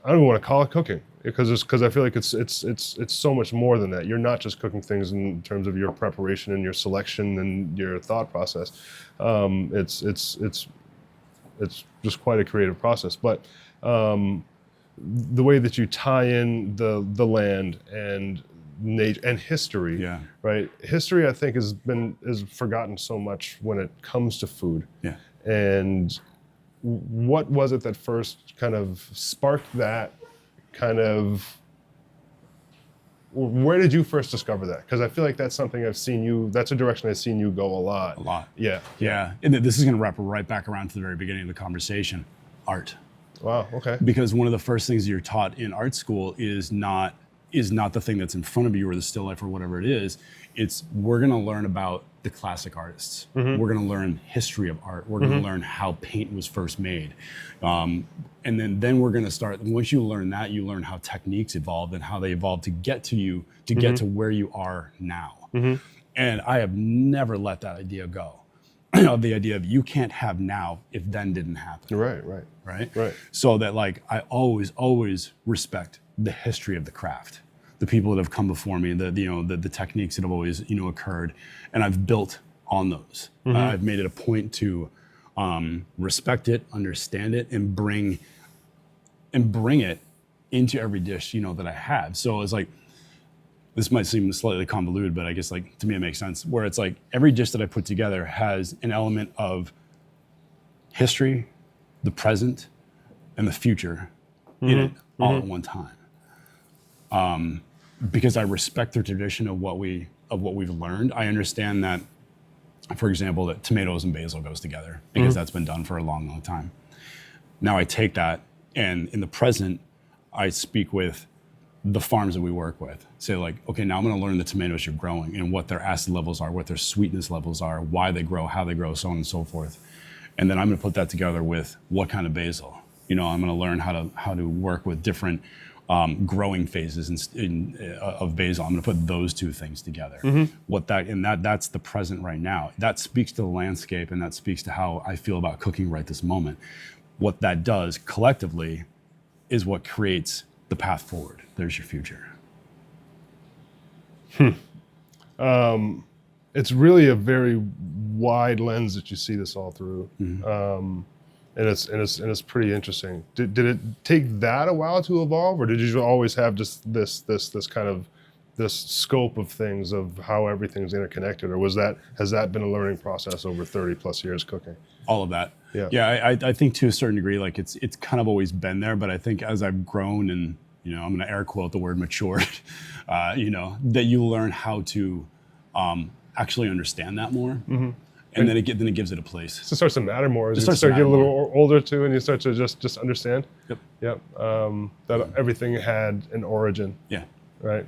I don't even want to call it cooking, because I feel like it's so much more than that. You're not just cooking things in terms of your preparation and your selection and your thought process. It's just quite a creative process. But the way that you tie in the land and nature and history, right? History, I think, is forgotten so much when it comes to food. Yeah. And what was it that first kind of sparked that kind of? Where did you first discover that? Because I feel like that's something I've seen you. That's a direction I've seen you go a lot. A lot. Yeah. And this is going to wrap right back around to the very beginning of the conversation. Art. Wow. Okay. Because one of the first things you're taught in art school is not the thing that's in front of you or the still life or whatever it is. It's we're going to learn about the classic artists. We're going to learn history of art. We're going to learn how paint was first made. And then we're going to start, once you learn that, you learn how techniques evolved and how they evolved to get to you, to get to where you are now. And I have never let that idea go. Of the idea of you can't have now if then didn't happen. Right. So that like I always respect the history of the craft, the people that have come before me, the techniques that have always occurred, and I've built on those. I've made it a point to respect it, understand it, and bring it into every dish that I have. So it's like, this might seem slightly convoluted, but I guess like to me it makes sense. Where it's like every dish that I put together has an element of history, the present, and the future in it all at one time. Because I respect the tradition of what we've learned. I understand that, for example, that tomatoes and basil goes together because that's been done for a long, long time. Now I take that, and in the present, I speak with the farms that we work with. Say like, okay, now I'm going to learn the tomatoes you're growing and what their acid levels are, what their sweetness levels are, why they grow, how they grow, so on and so forth. And then I'm going to put that together with what kind of basil. I'm going to learn how to work with different growing phases of basil. I'm going to put those two things together. That's the present right now. That speaks to the landscape, and that speaks to how I feel about cooking right this moment. What that does collectively is what creates the path forward. There's your future. It's really a very wide lens that you see this all through. And it's pretty interesting. Did it take that a while to evolve, or did you always have just this kind of this scope of things of how everything's interconnected, or has that been a learning process over 30 plus years cooking? All of that. Yeah. I think to a certain degree, like it's kind of always been there, but I think as I've grown and I'm going to air quote the word matured, that you learn how to actually understand that more. And then it gives it a place. So it starts to matter more as you start getting a little older too, and you start to just understand. Yep. That everything had an origin. Yeah. Right.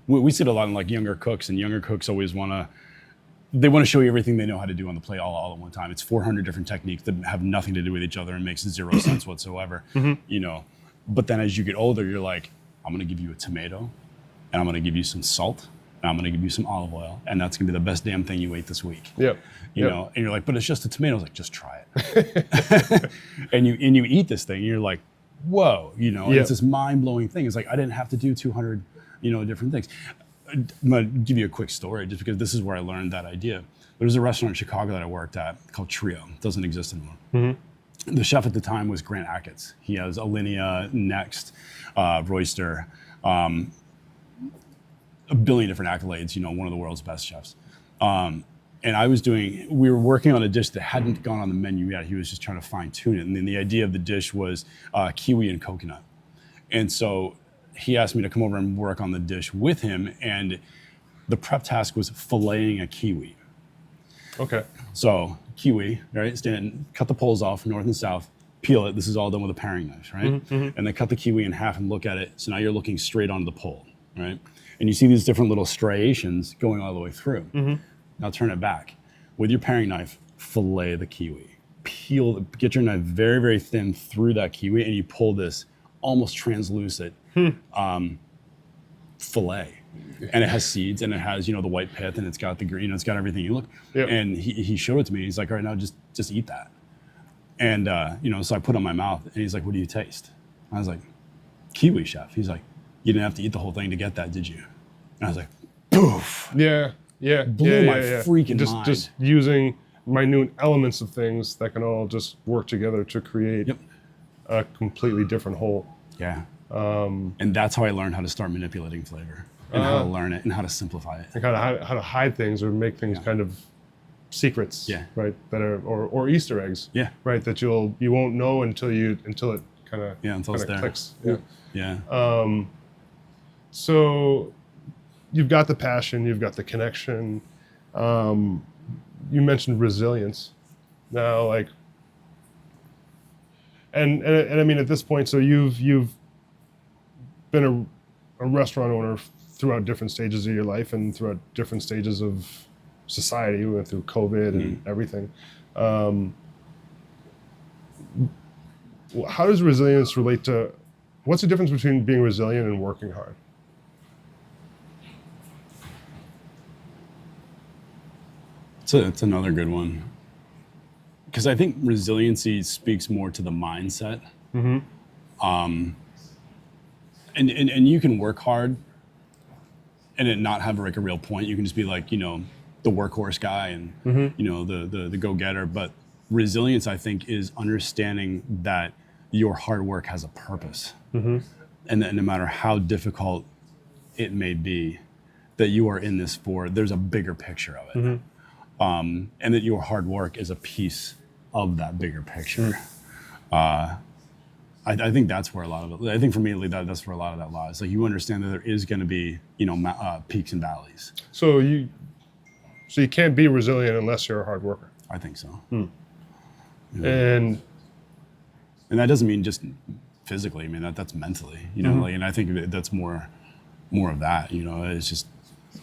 We see it a lot in like younger cooks, and younger cooks always want to show you everything they know how to do on the plate all at one time. It's 400 different techniques that have nothing to do with each other and makes zero sense whatsoever. But then as you get older, you're like, I'm going to give you a tomato, and I'm going to give you some salt, and I'm going to give you some olive oil, and that's going to be the best damn thing you ate this week. You know, and you're like, but it's just a tomato. It's like, just try it. and you eat this thing, and you're like, whoa, and it's this mind-blowing thing. It's like, I didn't have to do 200, different things. I'm gonna give you a quick story just because this is where I learned that idea. There was a restaurant in Chicago that I worked at called Trio. It doesn't exist anymore. Mm-hmm. The chef at the time was Grant Achatz. He has Alinea, Next, Royster, a billion different accolades, one of the world's best chefs. And we were working on a dish that hadn't gone on the menu yet. He was just trying to fine tune it. And then the idea of the dish was kiwi and coconut. And so he asked me to come over and work on the dish with him. And the prep task was filleting a kiwi. Okay. So kiwi, right? Cut the poles off, north and south, peel it. This is all done with a paring knife, right? Mm-hmm, mm-hmm. And then cut the kiwi in half and look at it. So now you're looking straight onto the pole, right? And you see these different little striations going all the way through. Mm-hmm. Now turn it back. With your paring knife, fillet the kiwi. Get your knife very, very thin through that kiwi, and you pull this almost translucent fillet. And it has seeds, and it has, the white pith, and it's got the green, it's got everything you look. Yep. And he showed it to me. He's like, all right, now just eat that. And, so I put it in my mouth, and he's like, what do you taste? I was like, kiwi, chef. He's like, you didn't have to eat the whole thing to get that, did you? And I was like, poof. Yeah. Blew my freaking mind. Just using minute elements of things that can all just work together to create a completely different whole. Yeah. And that's how I learned how to start manipulating flavor. And how to learn it and how to simplify it. And how to hide things or make things kind of secrets, right? That are or Easter eggs, right? That you won't know until it kind of clicks. Yeah. So you've got the passion, you've got the connection. You mentioned resilience. Now, and I mean at this point, so you've been a restaurant owner throughout different stages of your life and throughout different stages of society. We went through COVID and everything. How does resilience relate to, what's the difference between being resilient and working hard? It's another good one. Because I think resiliency speaks more to the mindset. Mm-hmm. And you can work hard and it not have a real point. You can just be like, the workhorse guy and, the go-getter. But resilience, I think, is understanding that your hard work has a purpose. Mm-hmm. And that no matter how difficult it may be, that you are in this there's a bigger picture of it. Mm-hmm. And that your hard work is a piece of that bigger picture. I think that's where a lot of it, I think for me, that's where a lot of that lies. Like you understand that there is going to be, peaks and valleys. So you can't be resilient unless you're a hard worker. I think so. Yeah. And that doesn't mean just physically. I mean, that's mentally, and I think that's more of that, it's just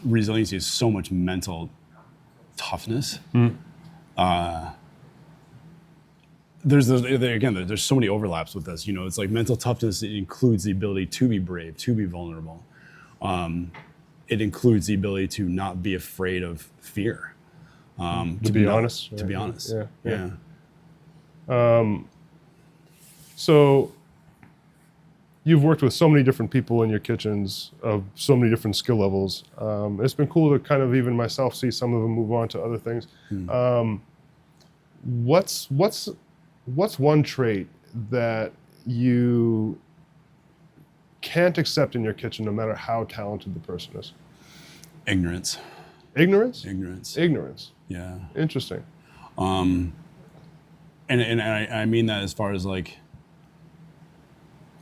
resiliency is so much mental toughness. There's so many overlaps with this. It's like mental toughness. It includes the ability to be brave, to be vulnerable. It includes the ability to not be afraid of fear. To be honest. To be honest. Yeah. So you've worked with so many different people in your kitchens of so many different skill levels. It's been cool to kind of even myself see some of them move on to other things. What's one trait that you can't accept in your kitchen no matter how talented the person is? Ignorance. Ignorance. Yeah. Interesting. And I mean that as far as like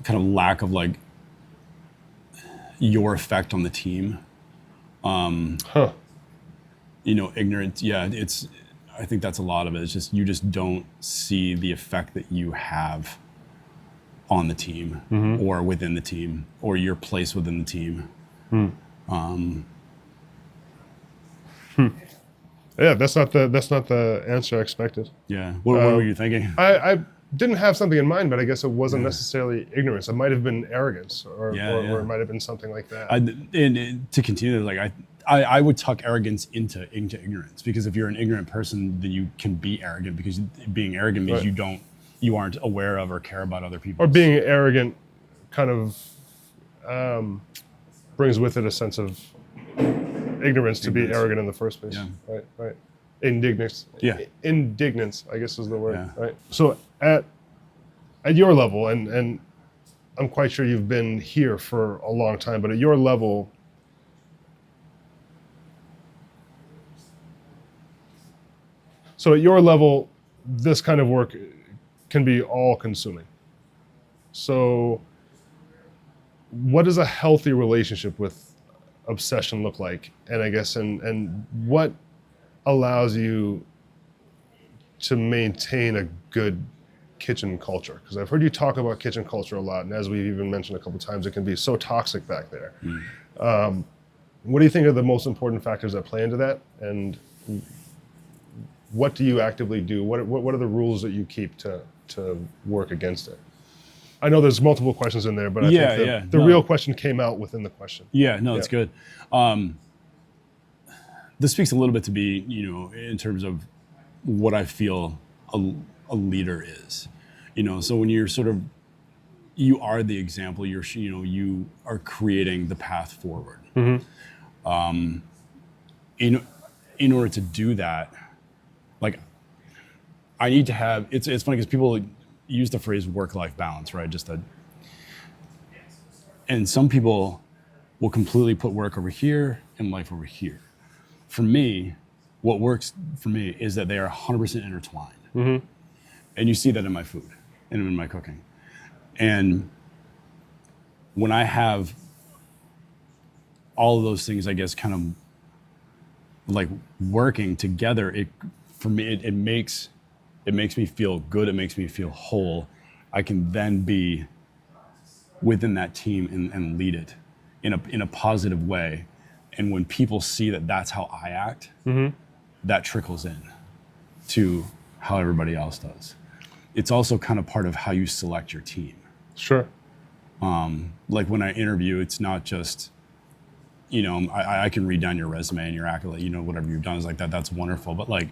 kind of lack of like your effect on the team. Ignorance. Yeah, I think that's a lot of it. It's just you just don't see the effect that you have on the team or within the team or your place within the team. Yeah, that's not the answer I expected. Yeah. What were you thinking? I didn't have something in mind, but I guess it wasn't necessarily ignorance. It might have been arrogance, or it might have been something like that. To continue, like I would tuck arrogance into ignorance, because if you're an ignorant person, then you can be arrogant, because being arrogant means you aren't aware of or care about other people. Or being arrogant kind of brings with it a sense of ignorance to be arrogant in the first place. Yeah. Right. Indignance. Yeah. Indignance, I guess is the word. Yeah. Right. So at your level, and I'm quite sure you've been here for a long time, but at your level, this kind of work can be all-consuming. So what does a healthy relationship with obsession look like? And I guess, and what allows you to maintain a good kitchen culture? Because I've heard you talk about kitchen culture a lot, and as we've even mentioned a couple times, it can be so toxic back there. What do you think are the most important factors that play into that? And what do you actively do? What are the rules that you keep to work against it? I know there's multiple questions in there, but I think the real question came out within the question. It's good. This speaks a little bit to me, in terms of what I feel a leader is. So when you're you are the example, you are creating the path forward. In order to do that, like, I need to have, it's funny because people use the phrase work-life balance, right? And some people will completely put work over here and life over here. For me, what works for me is that they are 100% intertwined. And you see that in my food and in my cooking. And when I have all of those things, I guess, kind of like working together, it makes me feel good. It makes me feel whole. I can then be within that team and lead it in a positive way. And when people see that that's how I act, that trickles in to how everybody else does. It's also kind of part of how you select your team. Sure. Like when I interview, it's not just, I can read down your resume and your accolade, whatever you've done is like that. That's wonderful. But like,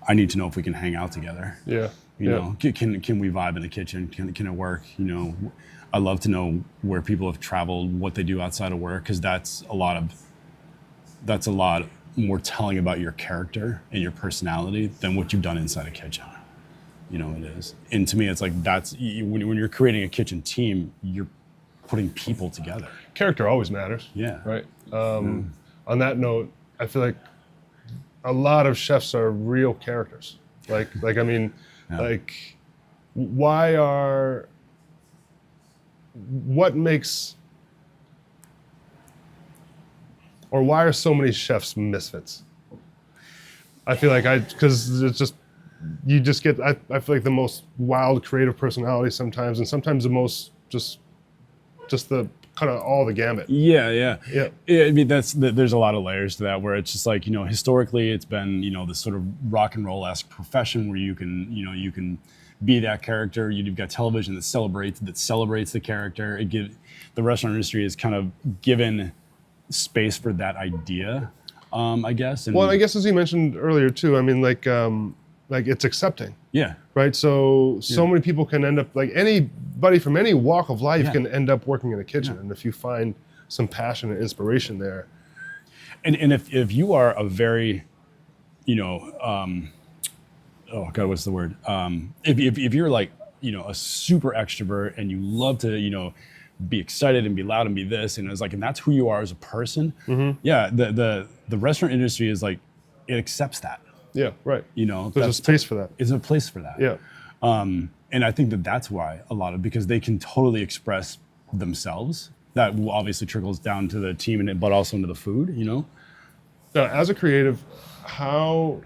I need to know if we can hang out together. Yeah. Can we vibe in the kitchen? Can it work? I love to know where people have traveled, what they do outside of work, because that's a lot more telling about your character and your personality than what you've done inside a kitchen. It is. And to me, it's like when you're creating a kitchen team, you're putting people together. Character always matters. Yeah. Right. On that note, I feel like a lot of chefs are real characters. Like why are so many chefs misfits? I feel like because it's just, you just get, I feel like the most wild creative personality sometimes, and sometimes the most just the kind of all the gamut. Yeah. I mean, there's a lot of layers to that, where it's just like, historically it's been, this sort of rock and roll-esque profession where you can be that character. You've got television that celebrates the character. The restaurant industry is kind of given space for that idea, I guess. And I guess as you mentioned earlier too, I mean, like it's accepting. Yeah. Right. So many people can end up, like anybody from any walk of life can end up working in a kitchen. And if you find some passion and inspiration there. And if you are a very, oh God, what's the word? If you're like, a super extrovert and you love to, be excited and be loud and be this, and it's like, and that's who you are as a person. Yeah. The restaurant industry is like, it accepts that. Yeah, right. There's a space for that. It's a place for that. Yeah. And I think that's why because they can totally express themselves. That obviously trickles down to the team but also into the food, Now, as a creative, how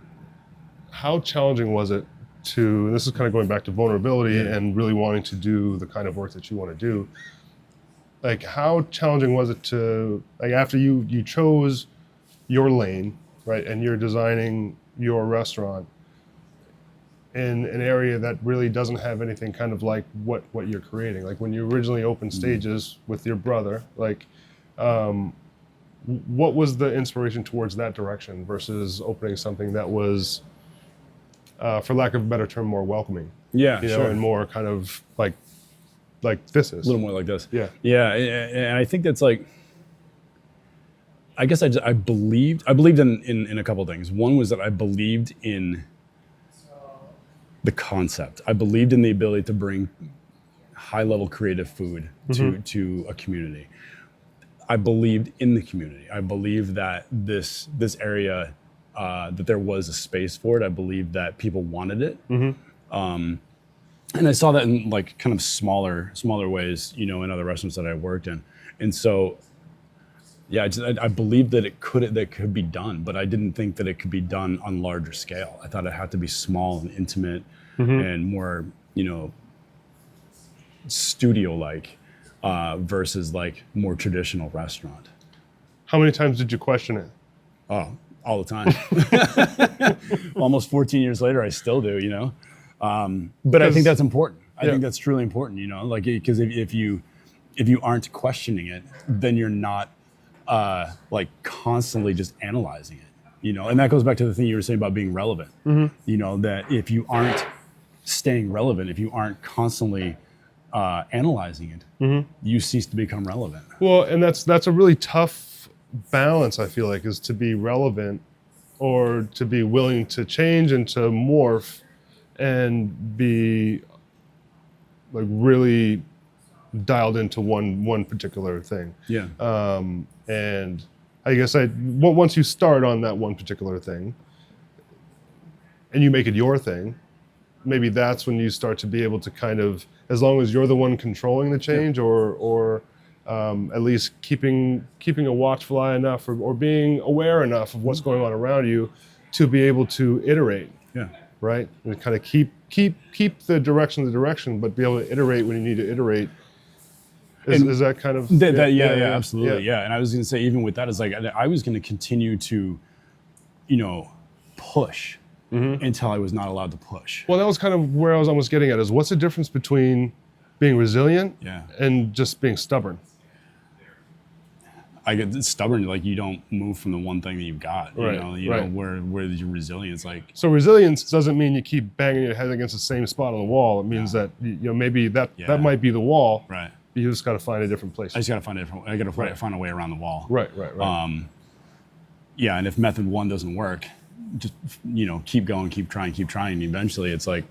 challenging was it to, and this is kind of going back to vulnerability and really wanting to do the kind of work that you want to do. Like, how challenging was it to, like, after you chose your lane, right, and you're designing your restaurant in an area that really doesn't have anything kind of like what you're creating? Like when you originally opened Stages with your brother, like what was the inspiration towards that direction versus opening something that was, for lack of a better term, more welcoming? Yeah, sure. And more kind of like this is. A little more like this. Yeah. Yeah, and I think that's like, I guess I believed in a couple of things. One was that I believed in the concept. I believed in the ability to bring high level creative food to a community. I believed in the community. I believed that this area, that there was a space for it. I believed that people wanted it. And I saw that in like kind of smaller ways, you know, in other restaurants that I worked in. And so, yeah, I believed that it could be done, but I didn't think that it could be done on larger scale. I thought it had to be small and intimate and more, you know, studio-like versus like more traditional restaurant. How many times did you question it? Oh, all the time. Almost 14 years later, I still do, you know. But I think that's important. I think that's truly important, you know, like, because if you aren't questioning it, then you're not like constantly just analyzing it, you know. And that goes back to the thing you were saying about being relevant. You know, that if you aren't staying relevant, if you aren't constantly analyzing it, you cease to become relevant. Well, and that's a really tough balance, I feel like, is to be relevant or to be willing to change and to morph and be like really dialed into one particular thing. Yeah. And I guess once you start on that one particular thing and you make it your thing, maybe that's when you start to be able to kind of, as long as you're the one controlling the change, or at least keeping a watchful eye enough, or being aware enough of what's going on around you to be able to iterate. Yeah. Right? And kind of keep the direction, but be able to iterate when you need to iterate. Is that kind of... Yeah, absolutely. Yeah. And I was going to say, even with that, is like, I was going to continue to, you know, push until I was not allowed to push. Well, that was kind of where I was almost getting at, is what's the difference between being resilient and just being stubborn? I get stubborn, like you don't move from the one thing that you've got. Right, You know where your resilience, like. So resilience doesn't mean you keep banging your head against the same spot on the wall. It means that, you know, maybe that might be the wall. Right. You just got to find a different place. I just got to find I got to find a way around the wall. Right. Yeah, and if method one doesn't work, just, you know, keep going, keep trying. And eventually it's like,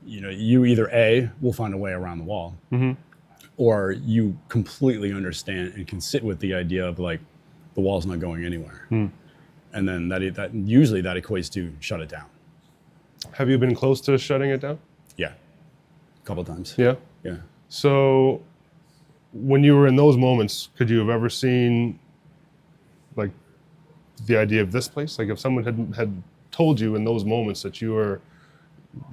you know, you either A, will find a way around the wall, or you completely understand and can sit with the idea of like, the wall's not going anywhere. And then that usually that equates to shut it down. Have you been close to shutting it down? Yeah, a couple times. Yeah? Yeah. So when you were in those moments, could you have ever seen like the idea of this place? Like if someone had told you in those moments that you were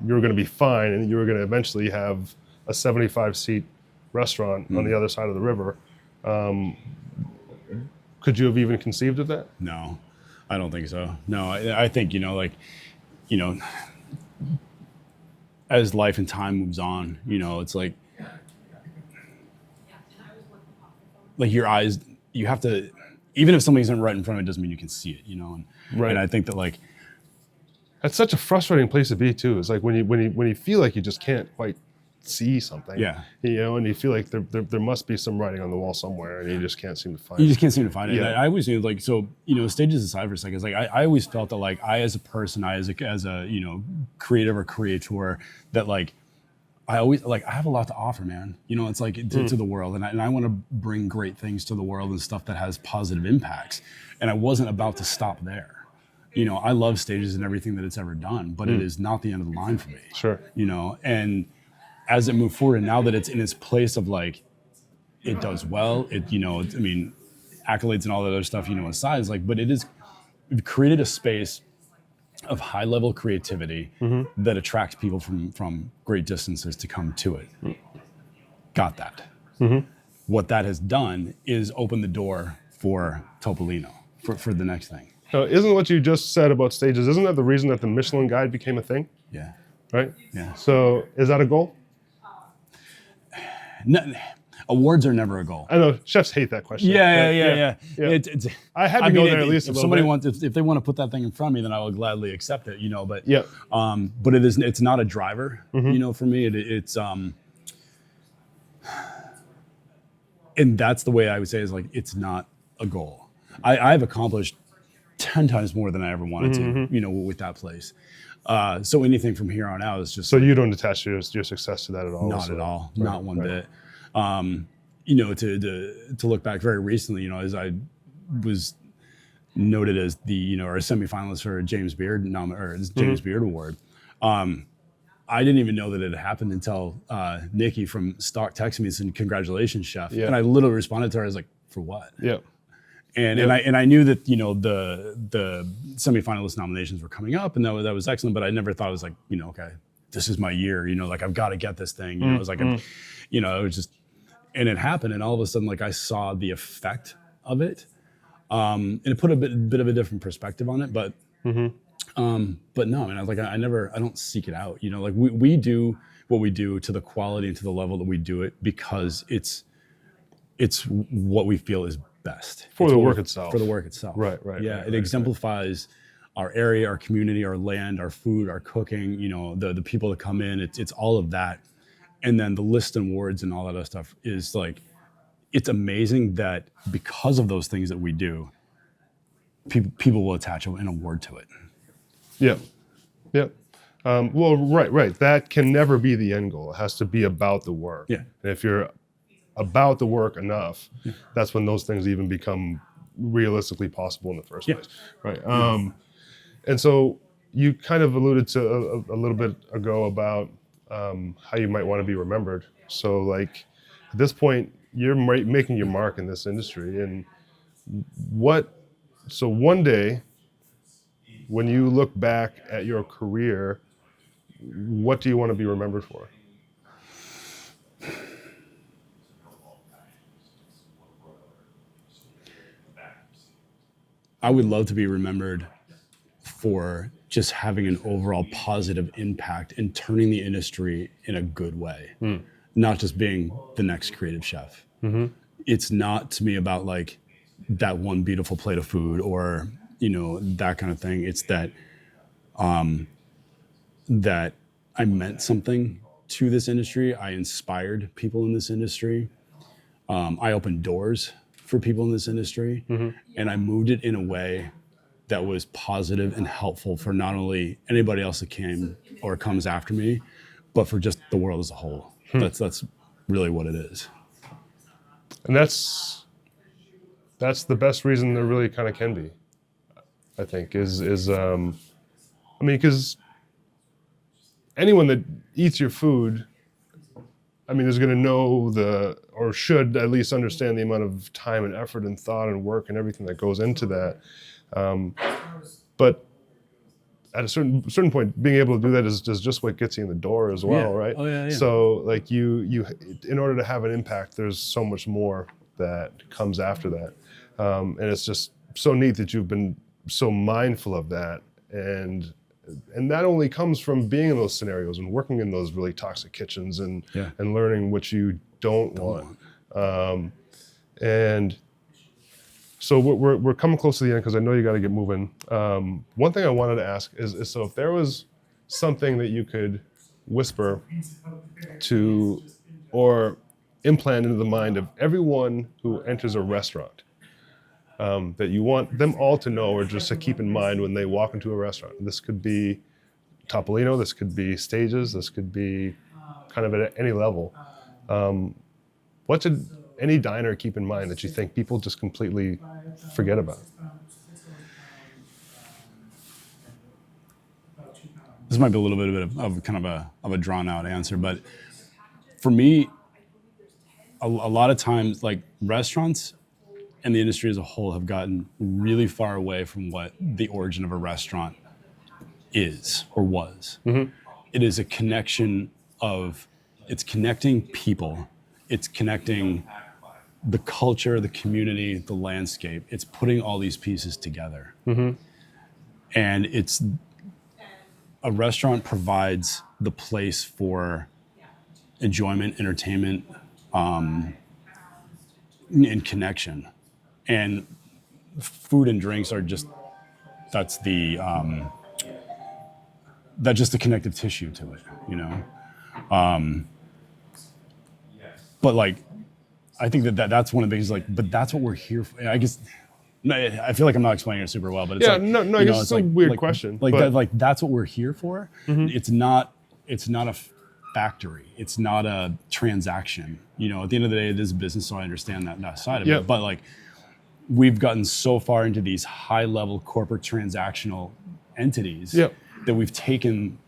going to be fine and you were going to eventually have a 75-seat restaurant on the other side of the river, could you have even conceived of that? No, I don't think so. No, I think, you know, like, you know, as life and time moves on, you know, it's like your eyes, you have to, even if something isn't right in front of it, doesn't mean you can see it, you know? And I think that, like, that's such a frustrating place to be too. It's like when you feel like you just can't quite see something. Yeah. You know, and you feel like there must be some writing on the wall somewhere, and you just can't seem to find it. You just can't seem to find it. Yeah. I always knew, like, so, you know, stages aside for a second, it's like I always felt that, like, I as a person, as a you know, creative or creator, that, like, I always, like, I have a lot to offer, man. You know, it's like to the world, and I want to bring great things to the world and stuff that has positive impacts. And I wasn't about to stop there. You know, I love stages and everything that it's ever done, but it is not the end of the line for me. Sure. You know, and as it moved forward, and now that it's in its place of, like, it does well, it, you know, I mean, accolades and all that other stuff, you know, aside, it's like, but it created a space of high level creativity that attracts people from great distances to come to it. Got that. What that has done is open the door for Topolino, for the next thing. Now, isn't what you just said about stages, isn't that the reason that the Michelin Guide became a thing? Yeah. Right? Yeah. So is that a goal? No, awards are never a goal. I know chefs hate that question. Yeah. I had to go there at least a if little somebody bit. wants, if they want to put that thing in front of me, then I will gladly accept it. You know, but yeah. But it's not a driver. You know, for me, it's and that's the way I would say is, like, it's not a goal. I've accomplished 10 times more than I ever wanted to, with that place. So anything from here on out is just So you don't attach your success to that at all? not so. at all, Right, not one right. bit. To look back very recently, as I was noted as or a semifinalist for a James Beard James Beard Award. I didn't even know that it had happened until Nikki from Stock texted me and said, "Congratulations, chef." Yeah. And I literally responded to her, I was like, "For what?" Yeah. And I knew that the semifinalist nominations were coming up, and that was excellent. But I never thought it was like, okay, this is my year. Like I've got to get this thing. It was like, it was just, and it happened, and all of a sudden, like I saw the effect of it, and it put a bit of a different perspective on it. But but no, man, I was like, I don't seek it out. Like we do what we do to the quality and to the level that we do it because it's what we feel is best For the work itself. For the work itself. Right. Yeah, it exemplifies our area, our community, our land, our food, our cooking. The people that come in. It's all of that, and then the list and awards and all that other stuff is like, it's amazing that because of those things that we do, people will attach an award to it. Yeah. Well, right. That can never be the end goal. It has to be about the work. Yeah. And if you're about the work enough, that's when those things even become realistically possible in the first place. Right. And so you kind of alluded to a little bit ago about how you might want to be remembered. So like at this point, you're making your mark in this industry. And so one day, when you look back at your career, what do you want to be remembered for? I would love to be remembered for just having an overall positive impact and turning the industry in a good way, not just being the next creative chef. It's not to me about like that one beautiful plate of food or that kind of thing. It's that that I meant something to this industry. I inspired people in this industry. I opened doors for people in this industry, and I moved it in a way that was positive and helpful for not only anybody else that came or comes after me, but for just the world as a whole. That's really what it is. And that's the best reason there really kind of can be, I think, is because anyone that eats your food, is going to know or should at least understand the amount of time and effort and thought and work and everything that goes into that. But at a certain point, being able to do that is just what gets you in the door as well, right? Oh, yeah. So like you, in order to have an impact, there's so much more that comes after that. And it's just so neat that you've been so mindful of that. And that only comes from being in those scenarios and working in those really toxic kitchens and learning what you don't want. And so we're coming close to the end because I know you got to get moving. One thing I wanted to ask is so if there was something that you could whisper to or implant into the mind of everyone who enters a restaurant, that you want them all to know or just to keep in mind when they walk into a restaurant. This could be Topolino, this could be Stages, this could be kind of at any level. What should any diner keep in mind that you think people just completely forget about? This might be a little bit of kind of a drawn out answer, but for me, a lot of times, like restaurants and the industry as a whole have gotten really far away from what the origin of a restaurant is or was. It is a connection it's connecting people, it's connecting the culture, the community, the landscape. It's putting all these pieces together. And a restaurant provides the place for enjoyment, entertainment, and connection. And food and drinks are that's just the connective tissue to it, But like, I think that's one of the things, like, but that's what we're here for. I guess No, I feel like I'm not explaining it super well, but it's Yeah, like, no, you it's know, a weird question. Like but that, like that's what we're here for. It's not a factory. It's not a transaction. You know, at the end of the day, it is a business, so I understand that side of Yeah. it. But like, we've gotten so far into these high-level corporate transactional entities Yeah. that we've taken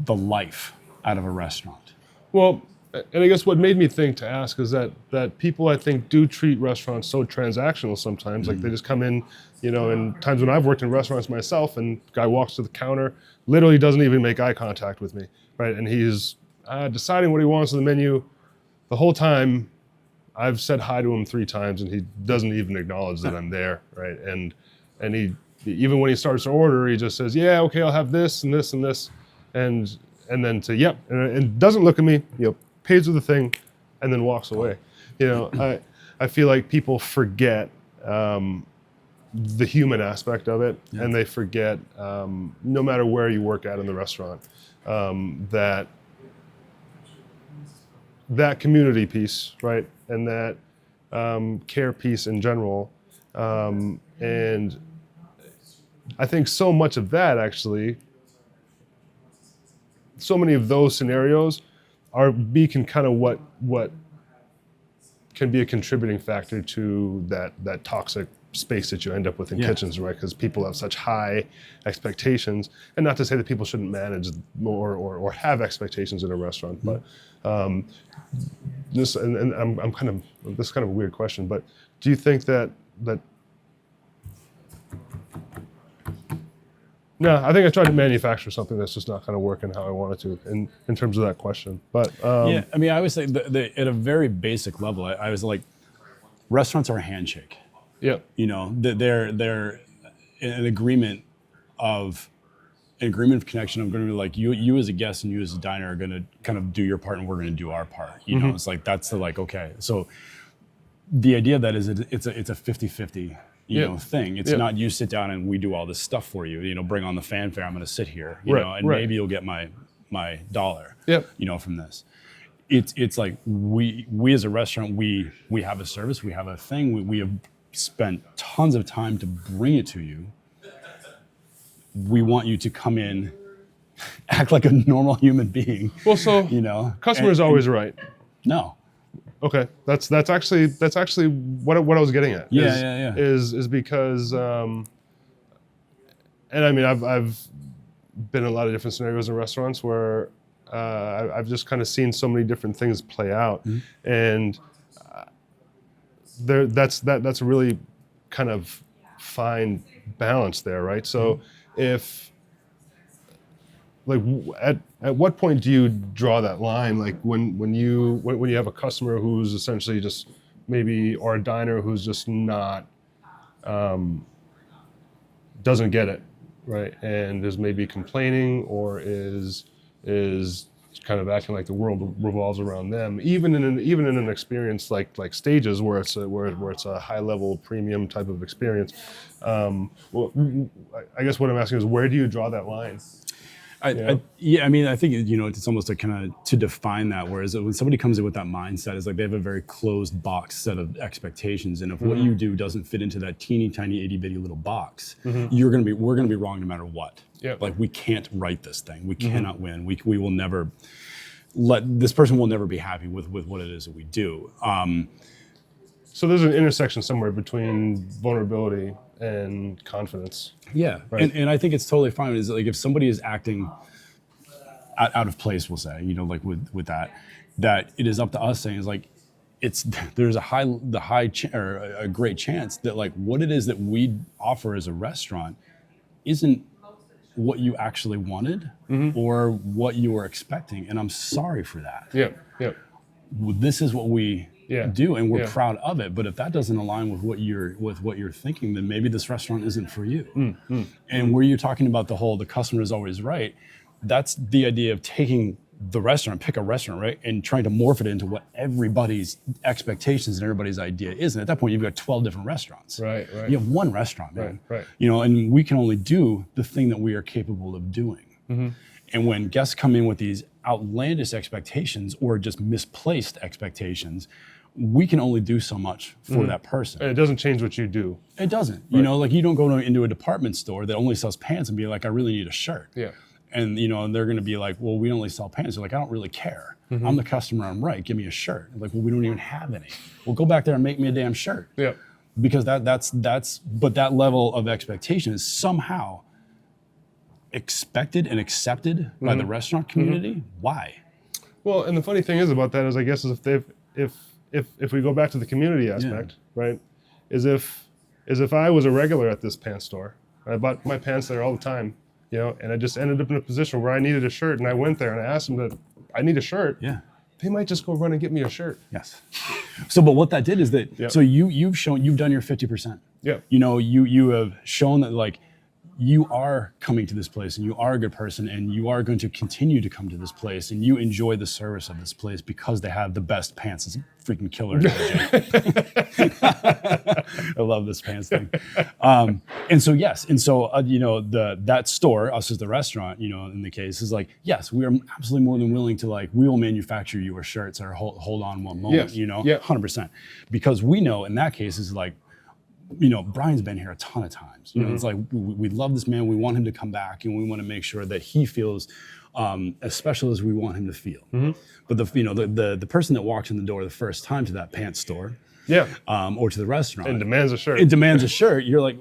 the life out of a restaurant. Well, and I guess what made me think to ask is that people, I think, do treat restaurants so transactional sometimes. Like they just come in, you know, and times when I've worked in restaurants myself and guy walks to the counter, literally doesn't even make eye contact with me, right? And he's deciding what he wants on the menu. The whole time I've said hi to him 3 times and he doesn't even acknowledge that I'm there, right? And he, even when he starts to order, he just says, yeah, okay, I'll have this and this and this. And then to, yep, and doesn't look at me, you know, pays with the thing, and then walks away. You know, I feel like people forget the human aspect of it, and they forget, no matter where you work at in the restaurant, that community piece, right, and that care piece in general, and I think so much of that actually, so many of those scenarios are beacon kind of what can be a contributing factor to that toxic space that you end up with in kitchens, right? Because people have such high expectations, and not to say that people shouldn't manage or have expectations in a restaurant, but this and I'm kind of, this is kind of a weird question, but do you think that no, I think I tried to manufacture something that's just not kind of working how I wanted to in terms of that question. But yeah, I mean, I would say at a very basic level, I was like, restaurants are a handshake. yeah, You know, they're an agreement of connection. I'm going to be like, you as a guest and you as a diner are going to kind of do your part and we're going to do our part. You know, it's like, that's the like, okay. So the idea of that is it's a 50-50 you know, thing. It's not you sit down and we do all this stuff for you, you know, bring on the fanfare, I'm going to sit here, you know, and maybe you'll get my dollar, you know, from this. It's like we as a restaurant, we have a service, we have a thing, we have spent tons of time to bring it to you. We want you to come in, act like a normal human being. Well, so you know, customer's always right. No. Okay, that's actually what I was getting at. Is because, and I mean I've been in a lot of different scenarios in restaurants where I've just kind of seen so many different things play out, and that's a really kind of fine balance there, right? So if like at what point do you draw that line? Like when you have a customer who's essentially just maybe, or a diner who's just not doesn't get it, right? And is maybe complaining or is kind of acting like the world revolves around them, even in an experience like Stages where it's a high level premium type of experience. Well, I guess what I'm asking is, where do you draw that line? I mean, I think, you know, it's almost like kind of to define that. Whereas when somebody comes in with that mindset, it's like they have a very closed box set of expectations, and if what you do doesn't fit into that teeny tiny itty bitty little box, we're gonna be wrong no matter what. Like, we can't write this thing. We cannot win. We will never this person will never be happy with what it is that we do. So there's an intersection somewhere between vulnerability and confidence. Yeah, right. And I think it's totally fine. Is like if somebody is acting out of place, we'll say, you know, like with that it is up to us saying is like, there's a great chance that like what it is that we offer as a restaurant isn't what you actually wanted or what you were expecting, and I'm sorry for that. This is what we do, and we're proud of it. But if that doesn't align with what you're thinking, then maybe this restaurant isn't for you. And where you're talking about the customer is always right, that's the idea of taking the restaurant, pick a restaurant, right, and trying to morph it into what everybody's expectations and everybody's idea is. And at that point, you've got 12 different restaurants. Right. You have one restaurant, man. Right. You know, and we can only do the thing that we are capable of doing. And when guests come in with these outlandish expectations or just misplaced expectations, we can only do so much for that person. And it doesn't change what you do. It doesn't. You know, like you don't go into a department store that only sells pants and be like, I really need a shirt. Yeah. And you know, and they're going to be like, well, we only sell pants. They're like, I don't really care. I'm the customer. I'm right. Give me a shirt. Like, well, we don't even have any. Well, go back there and make me a damn shirt. Yeah. Because but that level of expectation is somehow expected and accepted by the restaurant community. Why? Well, and the funny thing is about that is, I guess, is if we go back to the community aspect, right, is if I was a regular at this pants store, I bought my pants there all the time, you know, and I just ended up in a position where I needed a shirt, and I went there and I asked them that I need a shirt. Yeah. They might just go run and get me a shirt. Yes. So, but what that did is that, so you've done your 50%. Yeah. You know, you have shown that like you are coming to this place and you are a good person and you are going to continue to come to this place and you enjoy the service of this place because they have the best pants. It's a freaking killer. I love this pants thing. And so, yes. And so, you know, that store, us as the restaurant, you know, in the case is like, yes, we are absolutely more than willing to like, we will manufacture your shirts or hold on one moment, you know, 100%. Because we know in that case is like, you know, Brian's been here a ton of times. You know, it's like we love this man. We want him to come back, and we want to make sure that he feels as special as we want him to feel. But the person that walks in the door the first time to that pants store, or to the restaurant, and demands a shirt. It demands a shirt. You're like,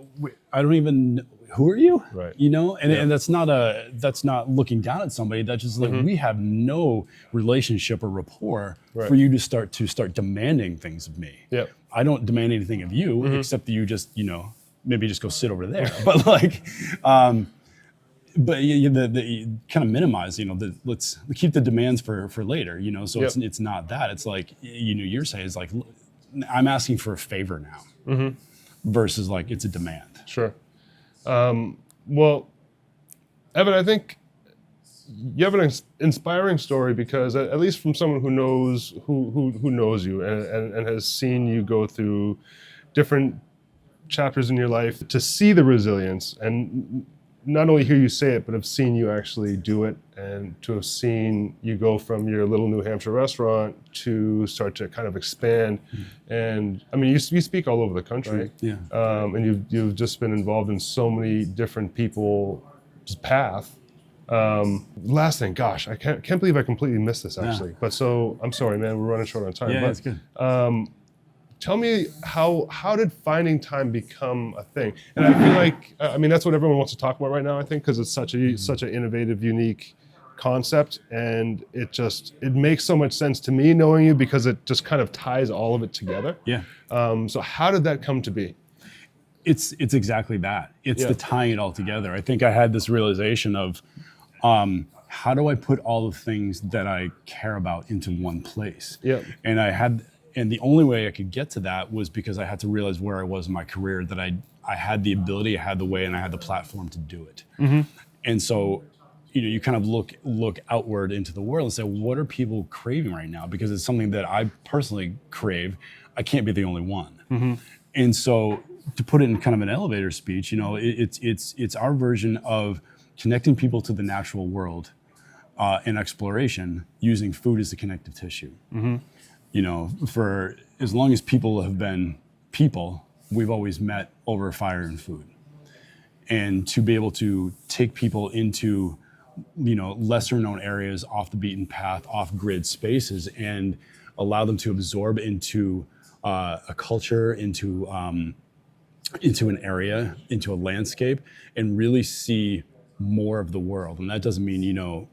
I don't even. Who are you? Right. You know, and that's not looking down at somebody. That's just like we have no relationship or rapport for you to start demanding things of me. Yeah. I don't demand anything of you except that you just, you know, maybe just go sit over there. But like, but you kind of minimize, you know, let's keep the demands for later, you know. So it's not that. It's like, you know, you're saying is like, I'm asking for a favor now, versus like it's a demand. Sure. Well, Evan, I think you have an inspiring story because at least from someone who knows who knows you and has seen you go through different chapters in your life, to see the resilience and not only hear you say it, but have seen you actually do it, and to have seen you go from your little New Hampshire restaurant to start to kind of expand. And I mean, you speak all over the country, and you've just been involved in so many different people's path. Last thing, gosh, I can't believe I completely missed this actually. But so I'm sorry, man, we're running short on time. Yeah, but, that's good. Tell me how did finding time become a thing? And I feel like, I mean, that's what everyone wants to talk about right now, I think, because it's such an innovative, unique concept, and it makes so much sense to me knowing you because it just kind of ties all of it together. Yeah. So how did that come to be? It's exactly that. It's the tying it all together. I think I had this realization of how do I put all the things that I care about into one place? Yeah. And the only way I could get to that was because I had to realize where I was in my career, that I had the ability, I had the way, and I had the platform to do it. And so, you know, you kind of look outward into the world and say, what are people craving right now? Because it's something that I personally crave. I can't be the only one. And so, to put it in kind of an elevator speech, you know, it's our version of connecting people to the natural world and exploration using food as the connective tissue. You know, for as long as people have been people, we've always met over fire and food. And to be able to take people into, you know, lesser known areas, off the beaten path, off grid spaces, and allow them to absorb into a culture, into an area, into a landscape, and really see more of the world. And that doesn't mean, you know,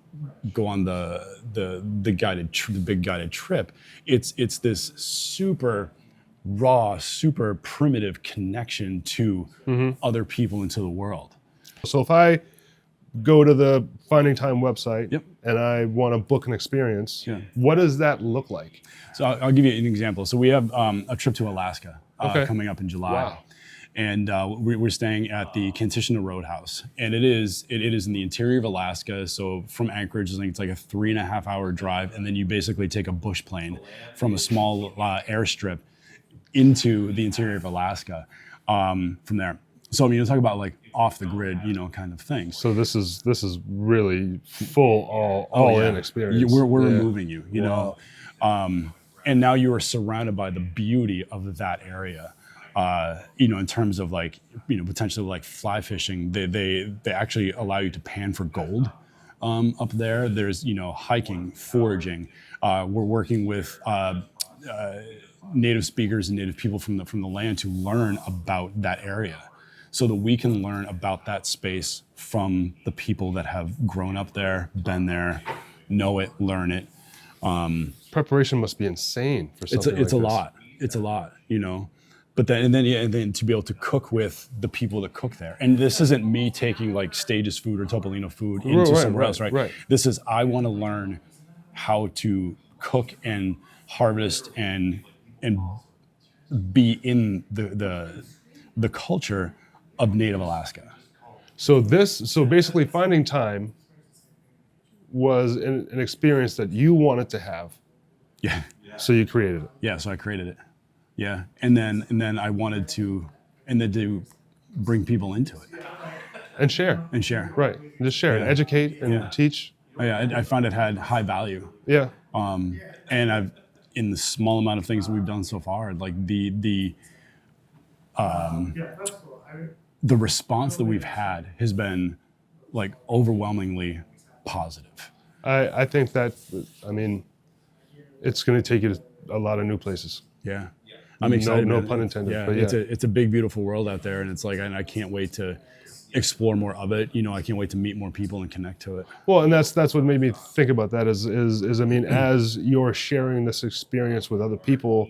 go on the big guided trip. It's this super raw, super primitive connection to other people and to the world. So if I go to the Finding Time website and I want to book an experience, what does that look like? So I'll give you an example. So we have a trip to Alaska coming up in July. Wow. And we're staying at the Kantishna Roadhouse, and it is in the interior of Alaska. So from Anchorage, I think it's like a 3.5 hour drive, and then you basically take a bush plane from a small airstrip into the interior of Alaska from there. So I mean, you talk about like off the grid, you know, kind of things. So this is really full all in experience. We're removing you, you know. and now you are surrounded by the beauty of that area. In terms of like, potentially like fly fishing, they actually allow you to pan for gold up there. There's, hiking, foraging. We're working with native speakers and native people from the land to learn about that area, so that we can learn about that space from the people that have grown up there, been there, know it, learn it. Preparation must be insane for something It's a lot. It's a lot, But then to be able to cook with the people that cook there. And this isn't me taking like Stages food or Topolino food into somewhere else, right? This is, I want to learn how to cook and harvest and be in the culture of Native Alaska. So basically finding time was an experience that you wanted to have. Yeah. So you created it. Yeah, so I created it. Yeah. And then I wanted to bring people into it. And share. Right. Just share and educate and teach. Oh, yeah, I found it had high value. Yeah. And I've, in the small amount of things that we've done so far, like the response that we've had has been like overwhelmingly positive. I think that, it's going to take you to a lot of new places. Yeah. I'm excited. No pun intended. Yeah, but it's a big, beautiful world out there, and it's like, and I can't wait to explore more of it. I can't wait to meet more people and connect to it. Well, and that's what made me think about that is as you're sharing this experience with other people,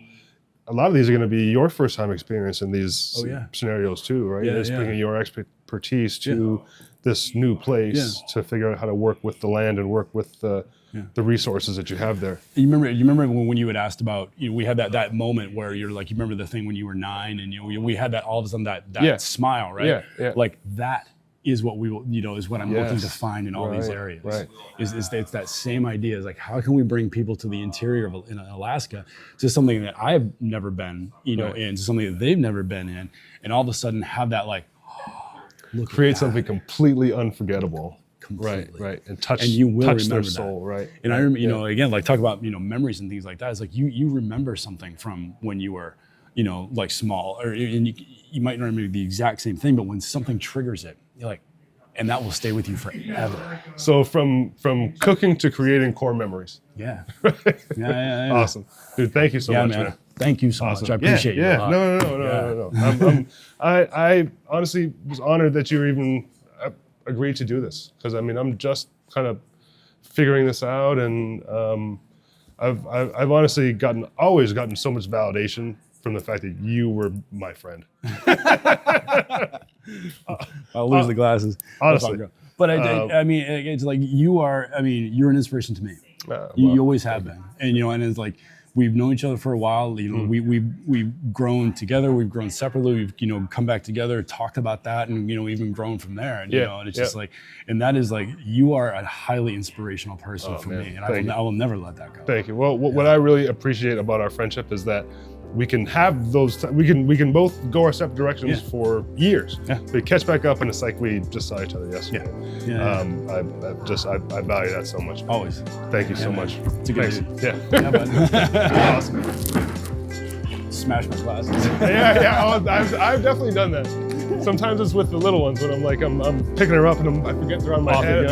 a lot of these are going to be your first time experience in these scenarios too, right? It's bringing your expertise to this new place to figure out how to work with the land and work with the resources that you have there. You remember when you had asked about, we had that moment where you're like, you remember the thing when you were 9 and we had that all of a sudden that smile, right? Yeah. Like that is what we will, is what I'm looking to find in all these areas. Right. Is it's that same idea. Is like, how can we bring people to the interior of in Alaska to something that I've never been, in, to something that they've never been in, and all of a sudden have that like, create something completely unforgettable. Completely. Right, and touch their soul, right? And I remember, again, like talk about memories and things like that. It's like you remember something from when you were, like small, or and you might not remember the exact same thing, but when something triggers it, you're like, and that will stay with you forever. So from cooking to creating core memories. Yeah. Yeah. Awesome, dude. Thank you so much, man. Thank you so much. I appreciate you. No. I honestly was honored that you even agreed to do this, because I'm just kind of figuring this out, and I've honestly always gotten so much validation from the fact that you were my friend. I'll lose the glasses. Honestly. But it's like you're an inspiration to me. You always have been, and it's like we've known each other for a while. We've grown together. We've grown separately. We've come back together, talked about that, and even grown from there. And and it's just like, and that is like, you are a highly inspirational person for me, and I will never let that go. Thank you. Well, what I really appreciate about our friendship is that we can have those. We can both go our separate directions for years. Yeah. We catch back up, and it's like we just saw each other yesterday. I value that so much. Always. Thank you so much. It's a good dude. Yeah. Awesome. Smash my glasses. Yeah. I've definitely done that. Sometimes it's with the little ones when I'm picking her up and I forget they're on my head.